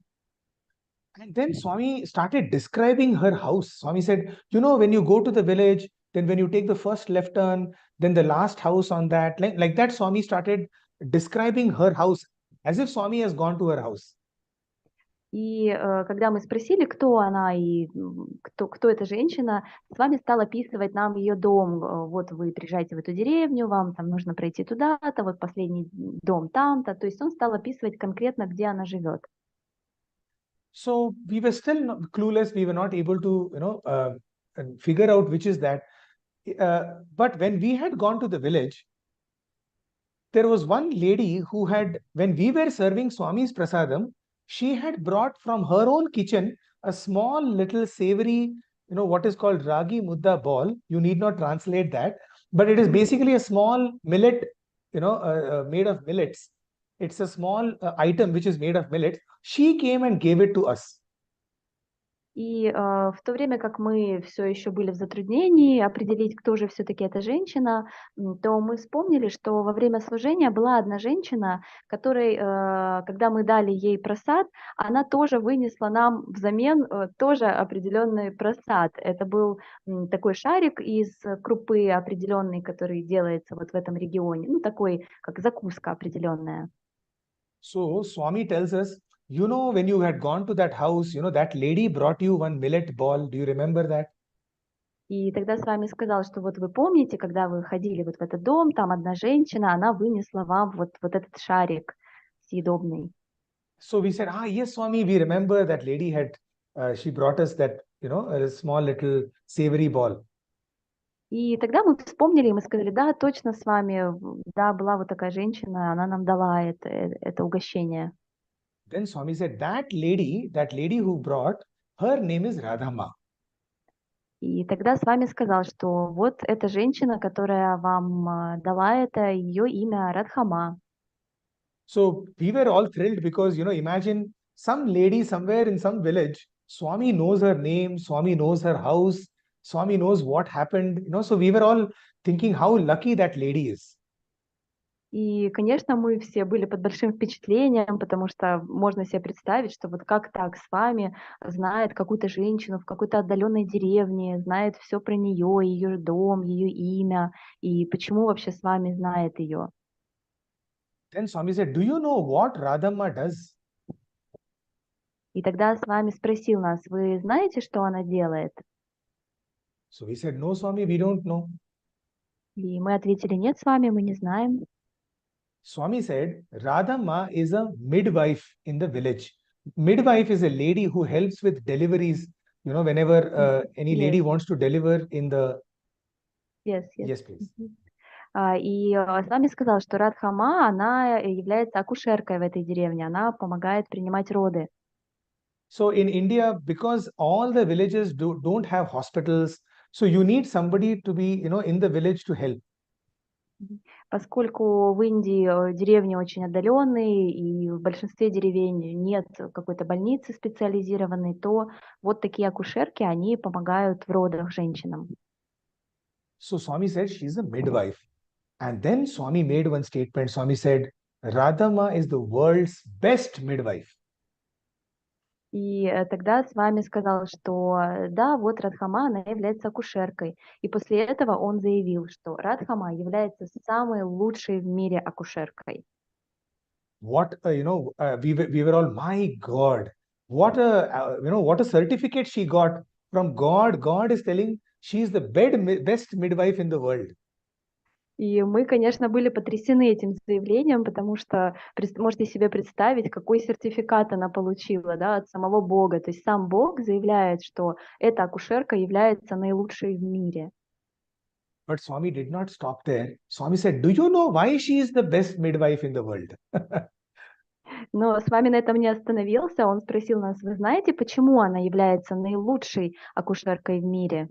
And then Swami started describing her house. Swami said, when you go to the village, then when you take the first left turn, then the last house on that, like that, Swami started describing her house as if Swami has gone to her house. И когда мы спросили, кто она и кто эта женщина, с вами стал описывать нам ее дом. Вот вы приезжаете в эту деревню, вам там нужно пройти туда-то, вот последний дом там-то. То есть он стал описывать конкретно, где она живет. So we were still clueless. We were not able to, figure out which is that. But when we had gone to the village, there was one lady who had, when we were serving Swami's prasadam, she had brought from her own kitchen a small little savory, what is called ragi mudda ball. You need not translate that, but it is basically a small millet, made of millets. It's a small item which is made of millets. She came and gave it to us. И в то время как мы все еще были в затруднении определить, кто же все-таки эта женщина, то мы вспомнили, что во время служения была одна женщина, которой, когда мы дали ей прасад, она тоже вынесла нам взамен тоже определенный прасад. Это был такой шарик из крупы определенной, который делается вот в этом регионе, ну такой, как закуска определенная. So Swami tells us, when you had gone to that house, that lady brought you one millet ball. Do you remember that? И тогда с вами сказал, что вот вы помните, когда вы ходили вот в этот дом, там одна женщина, она вынесла вам вот этот шарик съедобный. So we said, yes, Swami, we remember that lady had, she brought us that, a small little savory ball. И тогда мы вспомнили, и мы сказали, да, точно с вами, да, была вот такая женщина, она нам дала это угощение. Then Swami said, that lady who brought, her name is Radhamma. И тогда с вами сказал, что вот эта женщина, которая вам дала это, ее имя Радхама. So we were all thrilled because, imagine some lady somewhere in some village, Swami knows her name, Swami knows her house, Swami knows what happened, so we were all thinking how lucky that lady is. И, конечно, мы все были под большим впечатлением, потому что можно себе представить, что вот как так с вами знает какую-то женщину в какой-то отдаленной деревне, знает все про нее, ее дом, ее имя, и почему вообще с вами знает ее. Then Swami said, do you know what Radhamma does? И тогда с вами спросил нас, вы знаете, что она делает? So we said, no, Swami, we don't know. И мы ответили, нет, с вами мы не знаем. Swami said, Radhamma is a midwife in the village. Midwife is a lady who helps with deliveries, whenever any lady Yes. wants to deliver in the... Yes, Yes, please. И с вами сказал, что Радхама, она является акушеркой в этой деревне, она помогает принимать роды. So in India, because all the villages don't have hospitals, so you need somebody to be, in the village to help. Поскольку в Индии деревни очень отдаленные, и в большинстве деревень нет какой-то больницы специализированной, то вот такие акушерки, они помогают в родах женщинам. So Swami said she's a midwife. And then Swami made one statement. Swami said, Radhamma is the world's best midwife. И тогда с вами сказал, что да, вот Радхама, она является акушеркой. И после этого он заявил, что Радхама является самой лучшей в мире акушеркой. What, we were all, my God, what a certificate she got from God. God is telling she is the best midwife in the world. И мы, конечно, были потрясены этим заявлением, потому что можете себе представить, какой сертификат она получила, да, от самого Бога. То есть сам Бог заявляет, что эта акушерка является наилучшей в мире. But Swami did not stop there. Swami said, do you know why she is the best midwife in the world? Но с вами на этом не остановился. Он спросил нас, вы знаете, почему она является наилучшей акушеркой в мире?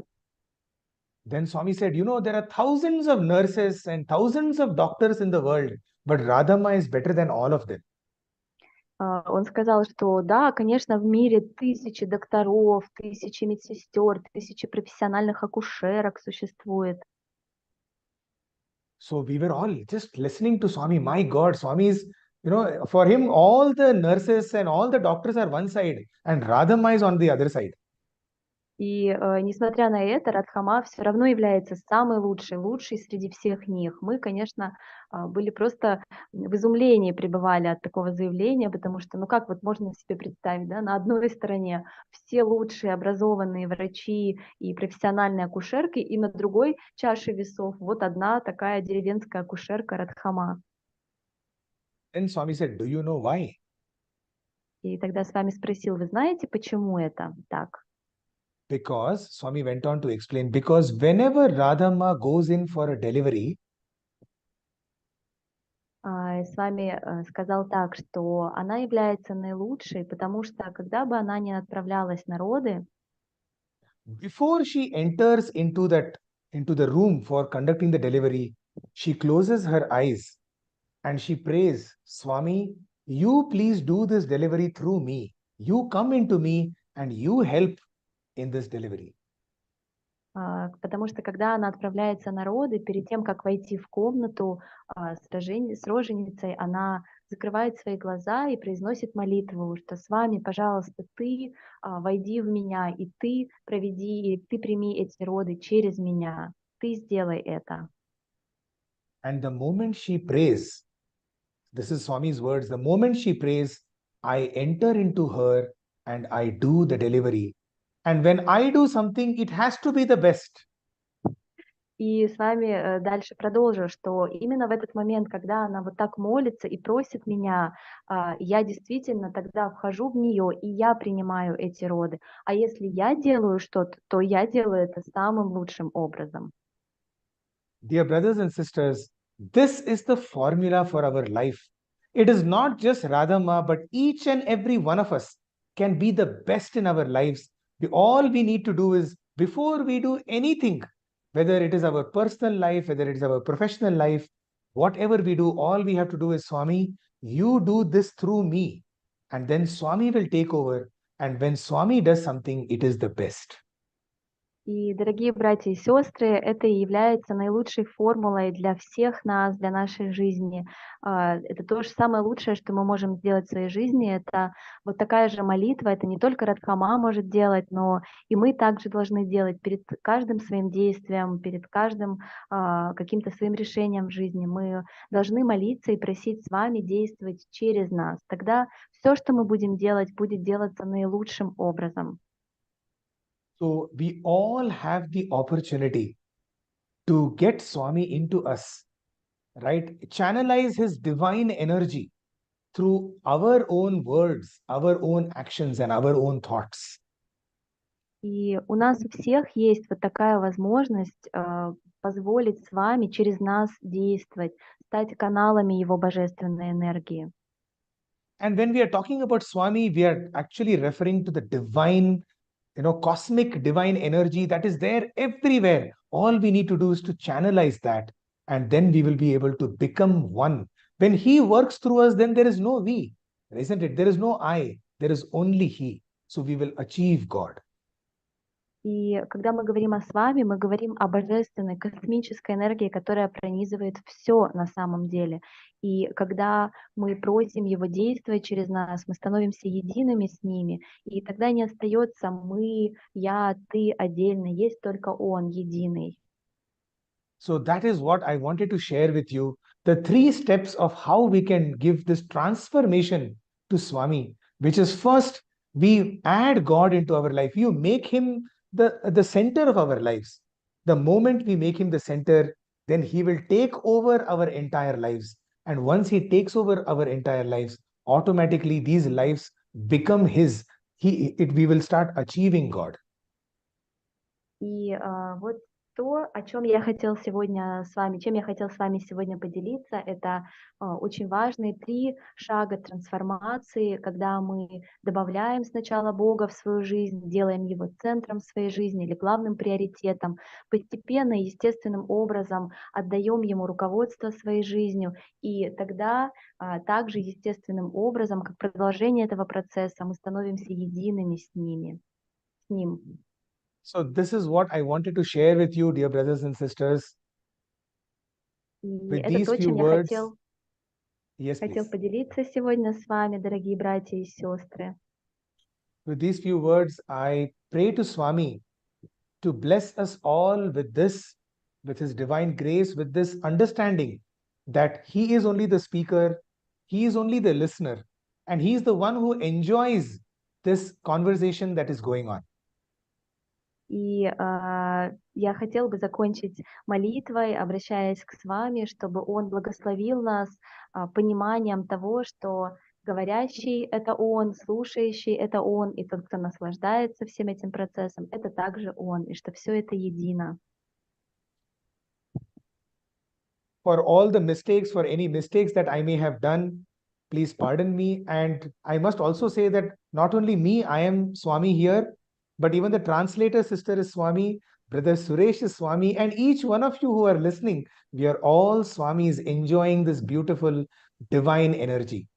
Then Swami said, there are thousands of nurses and thousands of doctors in the world, but Radhamma is better than all of them. Он сказал, что да, конечно, в мире тысячи докторов, тысячи медсестер, тысячи профессиональных акушерок существует. So we were all just listening to Swami. My God, Swami is, for him, all the nurses and all the doctors are one side and Radhamma is on the other side. И несмотря на это, Радхама все равно является самой лучшей среди всех них. Мы, конечно, были просто в изумлении пребывали от такого заявления, потому что, как вот можно себе представить, да, на одной стороне все лучшие образованные врачи и профессиональные акушерки, и на другой чаше весов вот одна такая деревенская акушерка Радхама. Then Swami said, do you know why? И тогда с вами спросил, вы знаете, почему это так? Because, Swami went on to explain, because whenever Radhamma goes in for a delivery, с вами сказал так, что она является наилучшей, потому что когда бы она ни отправлялась на роды, before she enters into the room for conducting the delivery, she closes her eyes and she prays, Swami, you please do this delivery through me. You come into me and you help in this delivery. потому что когда она отправляется на роды, перед тем, как войти в комнату с роженицей, она закрывает свои глаза и произносит молитву, что с вами, пожалуйста, ты войди в меня, и ты проведи, и ты прими эти роды через меня, ты сделай это. And the moment she prays, this is Swami's words, the moment she prays, I enter into her and I do the delivery. And when I do something, it has to be the best. И с вами дальше продолжу, что именно в этот момент, когда она вот так молится и просит меня, я действительно тогда вхожу в нее, и я принимаю эти роды. А если я делаю что-то, то я делаю это самым лучшим образом. Dear brothers and sisters, this is the formula for our life. It is not just Radhamma, but each and every one of us can be the best in our lives. All we need to do is, before we do anything, whether it is our personal life, whether it is our professional life, whatever we do, all we have to do is, Swami, you do this through me. And then Swami will take over. And when Swami does something, it is the best. И, дорогие братья и сестры, это и является наилучшей формулой для всех нас, для нашей жизни. Это то же самое лучшее, что мы можем сделать в своей жизни. Это вот такая же молитва. Это не только Радхама может делать, но и мы также должны делать перед каждым своим действием, перед каждым каким-то своим решением в жизни. Мы должны молиться и просить с вами действовать через нас. Тогда все, что мы будем делать, будет делаться наилучшим образом. So we all have the opportunity to get Swami into us, right? Channelize his divine energy through our own words, our own actions, and our own thoughts. И у нас у всех есть вот такая возможность позволить с вами через нас действовать, стать каналами его божественной энергии. And when we are talking about Swami, we are actually referring to the divine, cosmic divine energy that is there everywhere. All we need to do is to channelize that, and then we will be able to become one. When he works through us, then there is no we, isn't it? There is no I, there is only he. So we will achieve God. И когда мы говорим о с вами, мы говорим о божественной космической энергии, которая пронизывает все на самом деле. И когда мы просим его действовать через нас, мы становимся едиными с ними, и тогда не остается мы, я, ты отдельно, есть только он единый. So that is what I wanted to share with you. The 3 steps of how we can give this transformation to Swami, which is first, we add God into our life. You make him the center of our lives. The moment we make him the center, then he will take over our entire lives. And once he takes over our entire lives, automatically these lives become his. We will start achieving God. И вот то, о чем я хотел сегодня с вами, чем я хотел с вами сегодня поделиться, это очень важные 3 шага трансформации, когда мы добавляем сначала Бога в свою жизнь, делаем его центром своей жизни или главным приоритетом, постепенно, естественным образом отдаем ему руководство своей жизнью, и тогда также естественным образом, как продолжение этого процесса, мы становимся едиными с ним. So this is what I wanted to share with you, dear brothers and sisters. И With это these то, few чем я words, хотел yes, please. поделиться сегодня с вами, дорогие братья и сестры. With these few words, I pray to Swami to bless us all with this, with his divine grace, with this understanding that he is only the speaker, he is only the listener, and he is the one who enjoys this conversation that is going on. И я хотел бы закончить молитвой, обращаясь к с вами, чтобы он благословил нас пониманием того, что говорящий — это он, слушающий — это он, и тот, кто наслаждается всем этим процессом, это также он, и что все это едино. For all the mistakes, for any mistakes that I may have done, please pardon me. And I must also say that not only me, I am Swami here, but even the translator sister is Swami, brother Suresh is Swami, and each one of you who are listening, we are all Swamis enjoying this beautiful divine energy.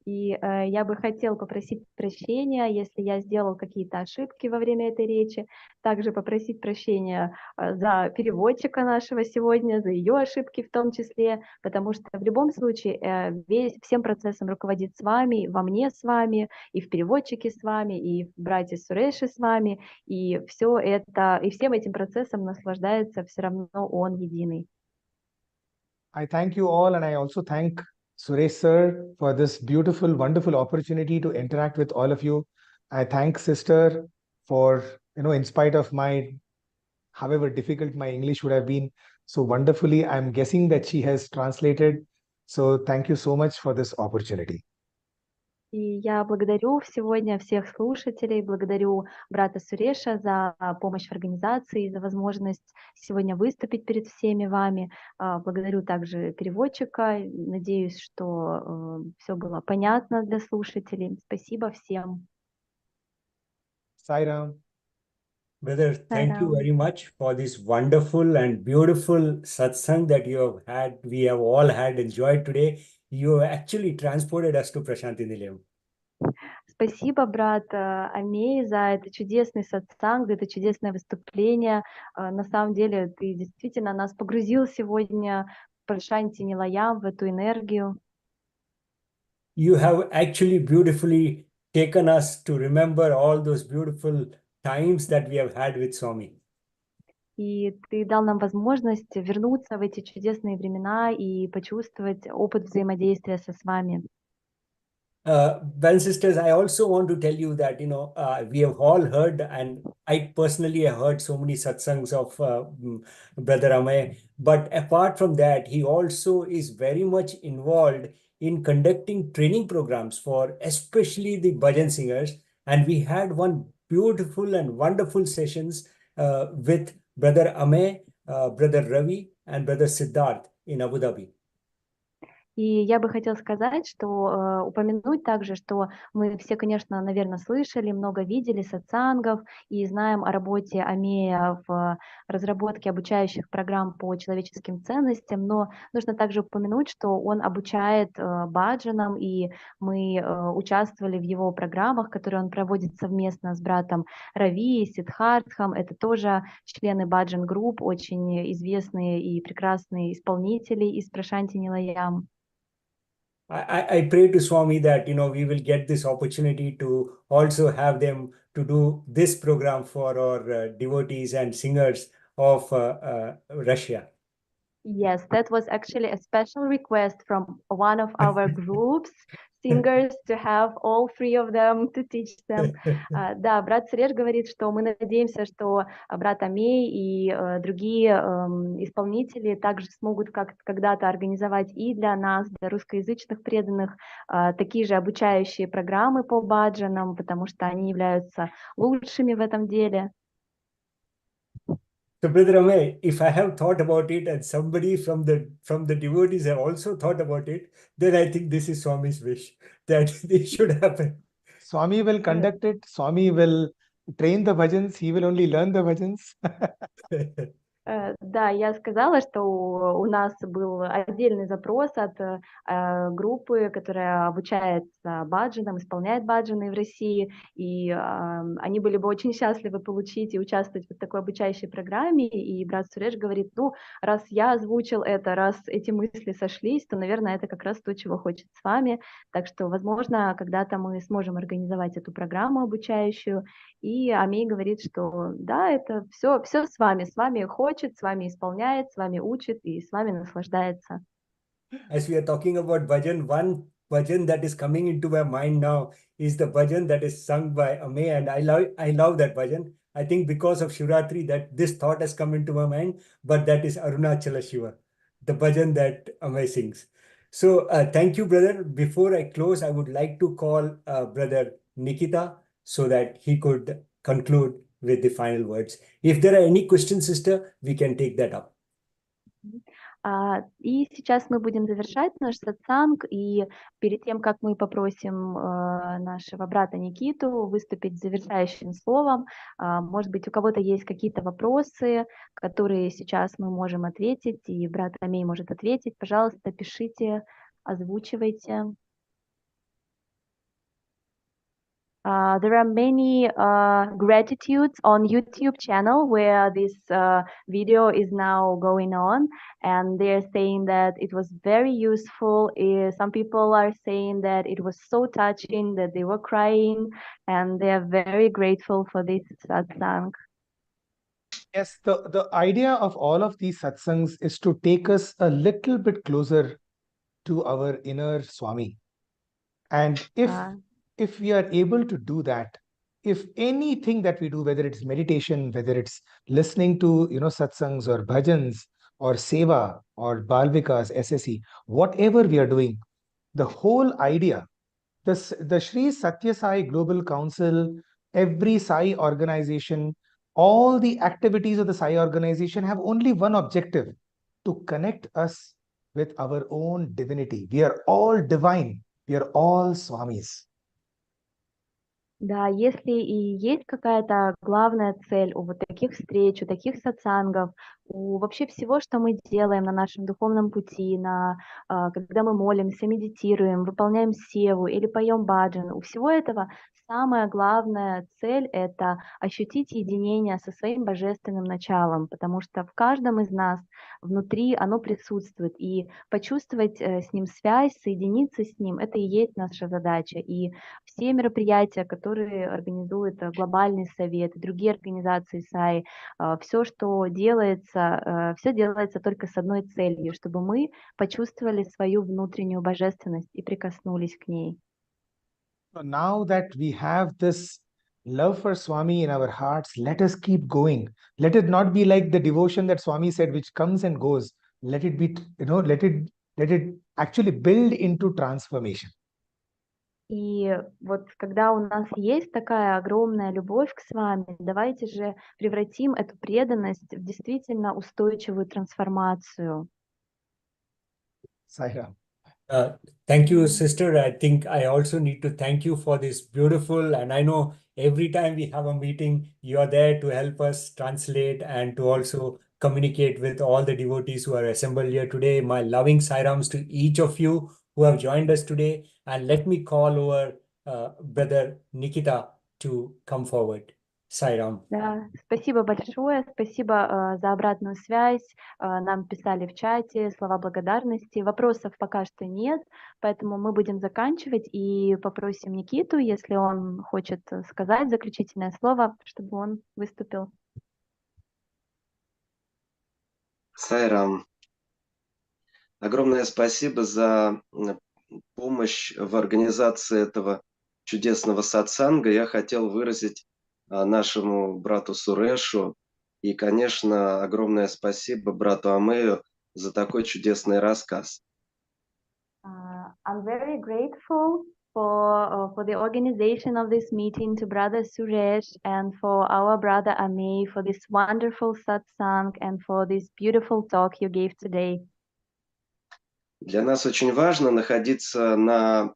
И я бы хотел попросить прощения, если я сделал какие-то ошибки во время этой речи, также попросить прощения за переводчика нашего сегодня, за ее ошибки в том числе, потому что в любом случае всем процессом руководит с вами, во мне с вами, и в переводчике с вами, и в брате Суреши с вами, и все это, и всем этим процессом наслаждается все равно он единый. I thank you all, and I also thank Suresh sir for this beautiful, wonderful opportunity to interact with all of you. I thank sister for, in spite of however difficult my English would have been, so wonderfully, I'm guessing that she has translated. So thank you so much for this opportunity. И я благодарю сегодня всех слушателей, благодарю брата Суреша за помощь в организации, за возможность сегодня выступить перед всеми вами. Благодарю также переводчика. Надеюсь, что все было понятно для слушателей. Спасибо всем. Sairam. Brother, thank you very much for this wonderful and beautiful satsang that you have had. We have all had enjoyed today. You have actually transported us to Prashanti Nilаям. Спасибо, брат Амей, за это чудесный сатсанг, за это чудесное выступление. На самом деле ты действительно нас погрузил сегодня в Прашанти Нилаям, в эту энергию. You have actually beautifully taken us to remember all those beautiful times that we have had with Swami. И ты дал нам возможность вернуться в эти чудесные времена и почувствовать опыт взаимодействия со с вами. Well, sisters, I also want to tell you that, we have all heard, and I personally have heard so many satsangs of Brother Amey. But apart from that, he also is very much involved in conducting training programs for especially the bhajan singers. And we had one beautiful and wonderful sessions with Brother Amey, Brother Ravi, and Brother Siddharth in Abu Dhabi. И я бы хотела сказать, что упомянуть также, что мы все, конечно, наверное, слышали, много видели сатсангов и знаем о работе Амея в разработке обучающих программ по человеческим ценностям, но нужно также упомянуть, что он обучает баджанам, и мы участвовали в его программах, которые он проводит совместно с братом Рави и Сиддхартхом. Это тоже члены Бхаджан Групп, очень известные и прекрасные исполнители из Прашанти Нилаям. I pray to Swami that, we will get this opportunity to also have them to do this program for our devotees and singers of Russia. Yes, that was actually a special request from one of our groups singers to have all three of them to teach them. Да, брат Сереж говорит, что мы надеемся, что брат Амей и другие исполнители также смогут когда-то организовать и для нас, для русскоязычных преданных, такие же обучающие программы по баджанам, потому что они являются лучшими в этом деле. So, Brother Amey, if I have thought about it and somebody from the devotees have also thought about it, then I think this is Swami's wish that this should happen. Swami will conduct it. Swami will train the bhajans. He will only learn the bhajans. Да, я сказала, что у нас был отдельный запрос от группы, которая обучает баджанам, исполняет баджаны в России, и они были бы очень счастливы получить и участвовать в такой обучающей программе, и брат Суреш говорит, раз я озвучил это, раз эти мысли сошлись, то, наверное, это как раз то, чего хочет с вами, так что, возможно, когда-то мы сможем организовать эту программу обучающую, и Амей говорит, что да, это все с вами хочет, с вами исполняет, с вами учит и с вами наслаждается. As we are talking about bhajan, one bhajan that is coming into my mind now is the bhajan that is sung by Amey, and I love that bhajan. I think because of Shivratri that this thought has come into my mind, but that is Arunachala Shiva, the bhajan that Amey sings. So thank you, brother. Before I close, I would like to call Brother Nikita so that he could conclude with the final words. If there are any questions, sister, we can take that up. И сейчас мы будем завершать наш сатсанг, и перед тем, как мы попросим нашего брата Никиту выступить с завершающим словом, может быть, у кого-то есть какие-то вопросы, которые сейчас мы можем ответить, и брат Амей может ответить, пожалуйста, пишите, озвучивайте. There are many gratitudes on YouTube channel where this video is now going on, and they're saying that it was very useful. Some people are saying that it was so touching that they were crying, and they are very grateful for this satsang. Yes, the idea of all of these satsangs is to take us a little bit closer to our inner Swami. And if we are able to do that, if anything that we do, whether it's meditation, whether it's listening to satsangs or bhajans or seva or balvikas, SSE, whatever we are doing, the whole idea, the Shri Satya Sai Global Council, every Sai organization, all the activities of the Sai organization have only one objective: to connect us with our own divinity. We are all divine. We are all Swamis. Да, если и есть какая-то главная цель у вот таких встреч, у таких сатсангов, у вообще всего, что мы делаем на нашем духовном пути, когда мы молимся, медитируем, выполняем севу или поем баджан, у всего этого самая главная цель — это ощутить единение со своим божественным началом, потому что в каждом из нас внутри оно присутствует, и почувствовать с ним связь, соединиться с ним — это и есть наша задача. И все мероприятия, которые организует глобальный совет и другие организации САИ, все делается только с одной целью, чтобы мы почувствовали свою внутреннюю божественность и прикоснулись к ней. So now that we have this love for Swami in our hearts, let us keep going. Let it not be like the devotion that Swami said, which comes and goes. Let it be, let it actually build into transformation. И вот когда у нас есть такая огромная любовь к Свами, давайте же превратим эту преданность в действительно устойчивую трансформацию. Sai Thank you, sister. I think I also need to thank you for this beautiful, and I know every time we have a meeting, you are there to help us translate and to also communicate with all the devotees who are assembled here today. My loving Sairams to each of you who have joined us today. And let me call over Brother Nikita to come forward. Sairam. Да, спасибо большое, спасибо за обратную связь. Нам писали в чате слова благодарности. Вопросов пока что нет, поэтому мы будем заканчивать и попросим Никиту, если он хочет сказать заключительное слово, чтобы он выступил. Сайрам, огромное спасибо за помощь в организации этого чудесного сатсанга. Я хотел выразить нашему брату Сурешу и, конечно, огромное спасибо брату Амею за такой чудесный рассказ. I'm very grateful for the organization of this meeting to Brother Suresh and for our brother Amey for this wonderful satsang and for this beautiful talk you gave today. Для нас очень важно находиться на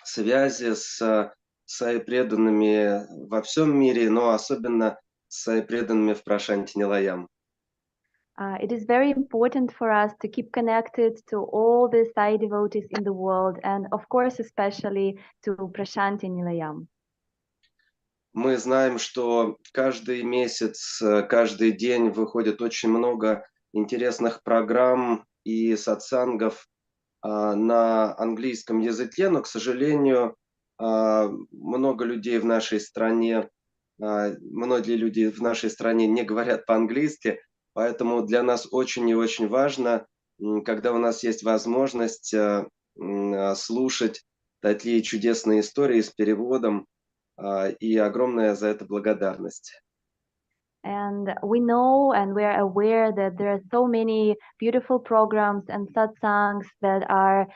связи с саи-преданными во всем мире, но особенно с саи-преданными в Прашанти Нилаям. It is very important for us to keep connected to all the Sai devotees in the world and of course especially to Prashanti Nilayam. Мы знаем, что каждый месяц, каждый день выходит очень много интересных программ и сатсангов на английском языке, но, к сожалению, многие люди в нашей стране не говорят по-английски, поэтому для нас очень и очень важно, когда у нас есть возможность слушать такие чудесные истории с переводом, и огромная за это благодарность. And we know and we are aware that there are so many beautiful programs and satsangs that are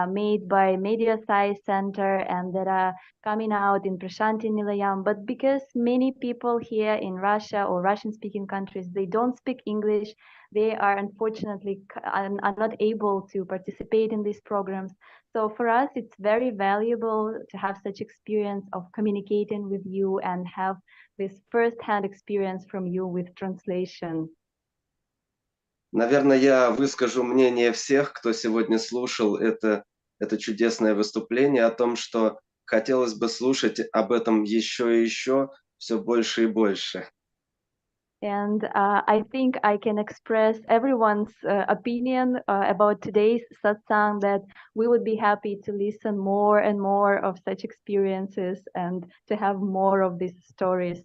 made by Media Sai Center and that are coming out in Prashanti Nilayam. But because many people here in Russia or Russian-speaking countries, they don't speak English, they are unfortunately are not able to participate in these programs. So for us, it's very valuable to have such experience of communicating with you and have this first-hand experience from you with translation. Наверное, я выскажу мнение всех, кто сегодня слушал это чудесное выступление о том, что хотелось бы слушать об этом еще и еще, все больше и больше. And I think I can express everyone's opinion about today's satsang that we would be happy to listen more and more of such experiences and to have more of these stories.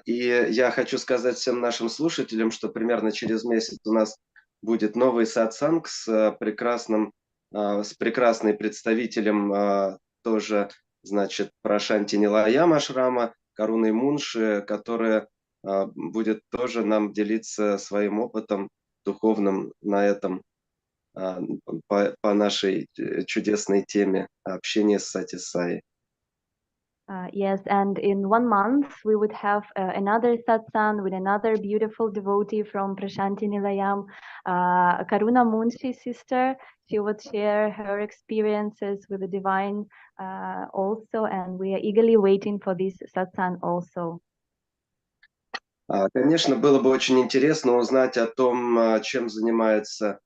И я хочу сказать всем нашим слушателям, что примерно через месяц у нас будет новый сатсанг с прекрасной представителем тоже, значит, Прашанти Нилаям ашрама, Каруной Мунши, которая будет тоже нам делиться своим опытом духовным на этом, по нашей чудесной теме общения с Сатья Саи. Yes, and in 1 month we would have another satsang with another beautiful devotee from Prashanti Nilaiam, Karuna Munshi sister. She would share her experiences with the divine also, and we are eagerly waiting for this satsang also. Конечно, было бы очень интересно узнать о том, чем занимается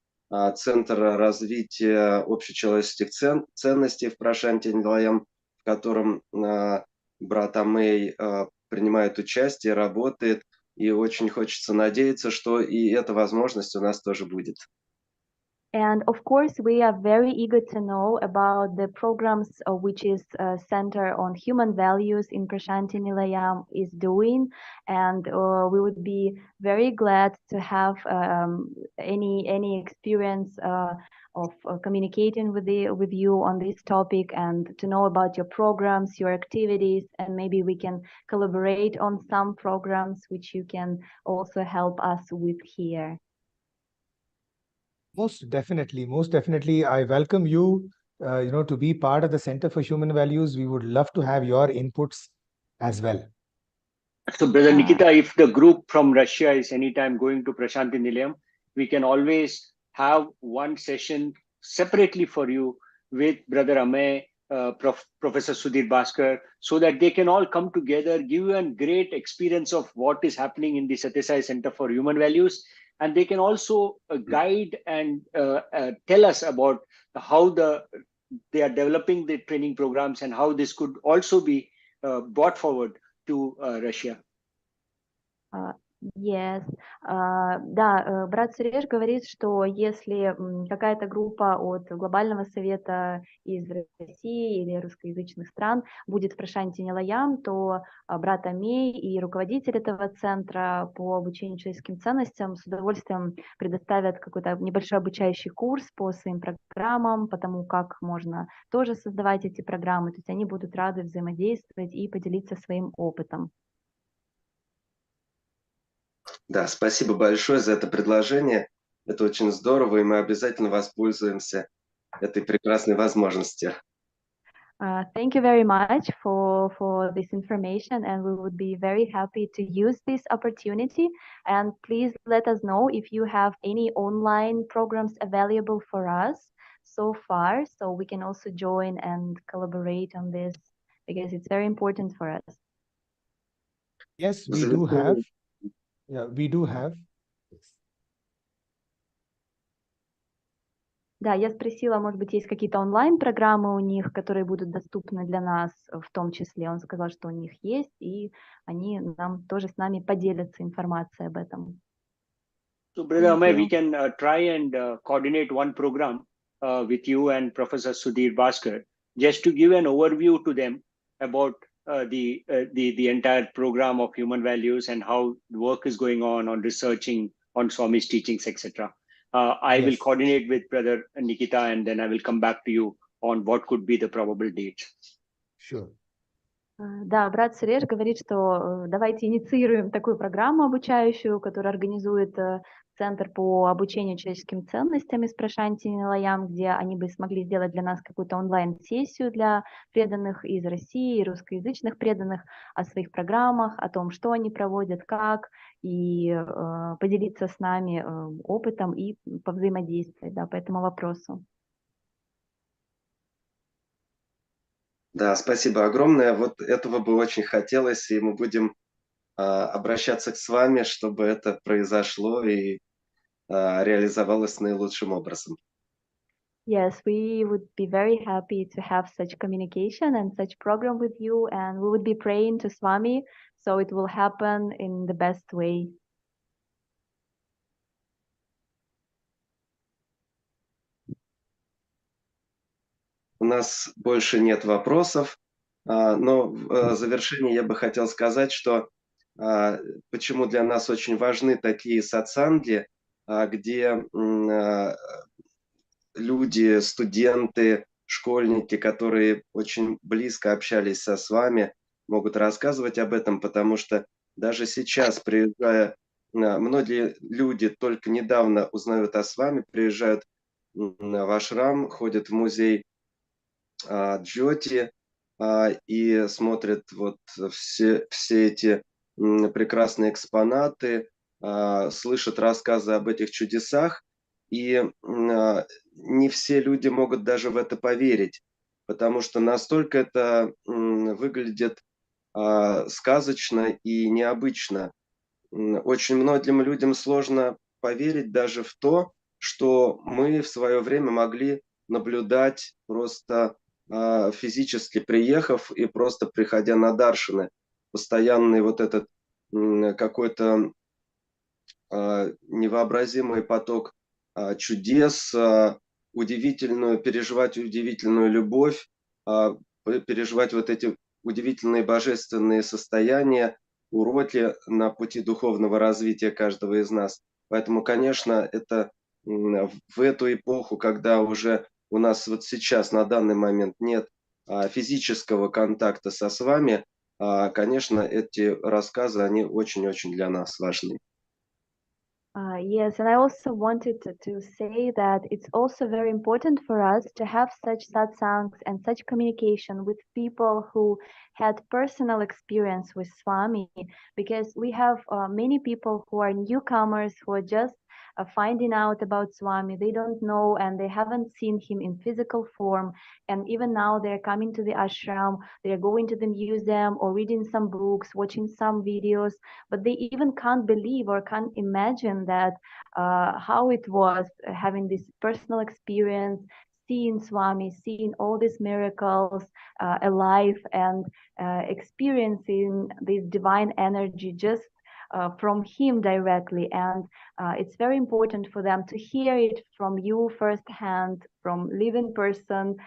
Центр развития общечеловеческих ценностей в Прашанти Нилаям, в котором брат Амей принимает участие, работает, и очень хочется надеяться, что и эта возможность у нас тоже будет. And of course, we are very eager to know about the programs which is Center on Human Values in Prashanti Nilayam is doing, and we would be very glad to have any experience of communicating with you on this topic and to know about your programs, your activities, and maybe we can collaborate on some programs which you can also help us with here. Most definitely. I welcome you, to be part of the Center for Human Values. We would love to have your inputs as well. So, Brother Nikita, if the group from Russia is anytime going to Prashanti Nilayam, we can always have one session separately for you with Brother Amey, Professor Sudhir Bhaskar, so that they can all come together, give you a great experience of what is happening in the Satya Sai Center for Human Values. And they can also guide and tell us about how they are developing the training programs and how this could also be brought forward to Russia. Yes. Да, брат Сереж говорит, что если какая-то группа от Глобального совета из России или русскоязычных стран будет в Прашанти Нилаям, то брат Амей и руководитель этого центра по обучению человеческим ценностям с удовольствием предоставят какой-то небольшой обучающий курс по своим программам, по тому, как можно тоже создавать эти программы. То есть они будут рады взаимодействовать и поделиться своим опытом. Да, спасибо большое за это предложение. Это очень здорово, и мы обязательно воспользуемся этой прекрасной возможностью. Thank you very much for this information, and we would be very happy to use this opportunity. And please let us know if you have any online programs available for us so far, so we can also join and collaborate on this, because it's very important for us. Yes, we do have. Yeah, we do have. Да, я спросила, может быть, есть какие-то онлайн-программы у них, которые будут доступны для нас в том числе. Он сказал, что у них есть, и они нам тоже с нами поделятся информацией об этом. So, Brother Amey, we can try and coordinate one program with you and Professor Sudhir Bhaskar, just to give an overview to them about the entire program of human values and how the work is going on researching on Swami's teachings, etc. I will coordinate with Brother Nikita, and then I will come back to you on what could be the probable dates. Sure. Да, брат Сереж говорит, что давайте инициируем такую программу обучающую, которую организует Центр по обучению человеческим ценностям из Прашанти Нилаям, где они бы смогли сделать для нас какую-то онлайн-сессию для преданных из России и русскоязычных преданных о своих программах, о том, что они проводят, как, и поделиться с нами опытом и повзаимодействовать, да, по этому вопросу. Да, спасибо огромное. Вот этого бы очень хотелось, и мы будем обращаться с вами, чтобы это произошло и реализовалось наилучшим образом. Yes, we would be very happy to have such communication and such program with you, and we would be praying to Swami so it will happen in the best way. У нас больше нет вопросов, но в завершение я бы хотел сказать, что почему для нас очень важны такие сатсанги, где люди, студенты, школьники, которые очень близко общались с вами, могут рассказывать об этом, потому что даже сейчас, приезжая, многие люди только недавно узнают о вами, приезжают в ашрам, ходят в музей Джоти, и смотрит вот все эти прекрасные экспонаты, слышит рассказы об этих чудесах, и не все люди могут даже в это поверить, потому что настолько это выглядит сказочно и необычно. Очень многим людям сложно поверить даже в то, что мы в свое время могли наблюдать просто физически приехав и просто приходя на даршины. Постоянный вот этот какой-то невообразимый поток чудес, переживать удивительную любовь, переживать вот эти удивительные божественные состояния, уроки на пути духовного развития каждого из нас. Поэтому, конечно, это в эту эпоху, когда уже у нас вот сейчас на данный момент нет физического контакта с вами, конечно, эти рассказы, они очень-очень для нас важны. Yes, and I also wanted to say that it's also very important for us to have such satsangs and such communication with people who had personal experience with Swami, because we have many people who are newcomers who are just finding out about Swami. They don't know and they haven't seen him in physical form. And even now they're coming to the ashram, they're going to the museum or reading some books, watching some videos, but they even can't believe or can't imagine that how it was having this personal experience, seeing Swami, seeing all these miracles alive, and experiencing this divine energy just from him directly. And it's very important for them to hear it from you firsthand, from living person,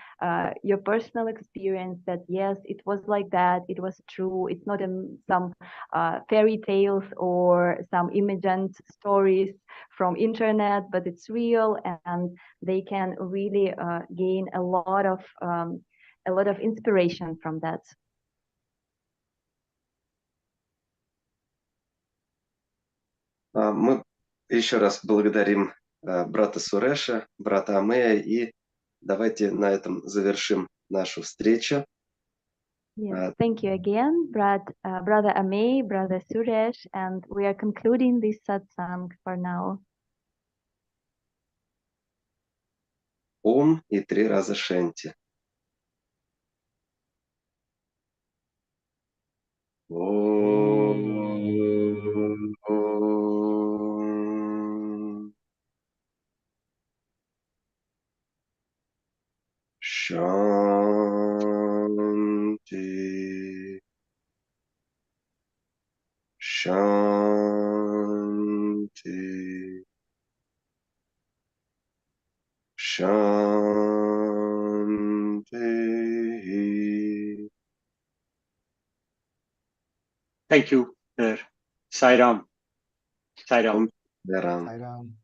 your personal experience, that yes, it was like that, it was true, it's not some fairy tales or some imagined stories from internet, but it's real, and they can really gain a lot of inspiration from that. Мы еще раз благодарим брата Суреша, брата Амея, и давайте на этом завершим нашу встречу. Yes, thank you again, brother Amey, brother Suresh, and we are concluding this satsang for now. Ом и 3 раза Шенти. Shanti. Shanti. Shanti. Thank you, sir. Sai Ram. Sai Ram. Om Ram. Sai Ram.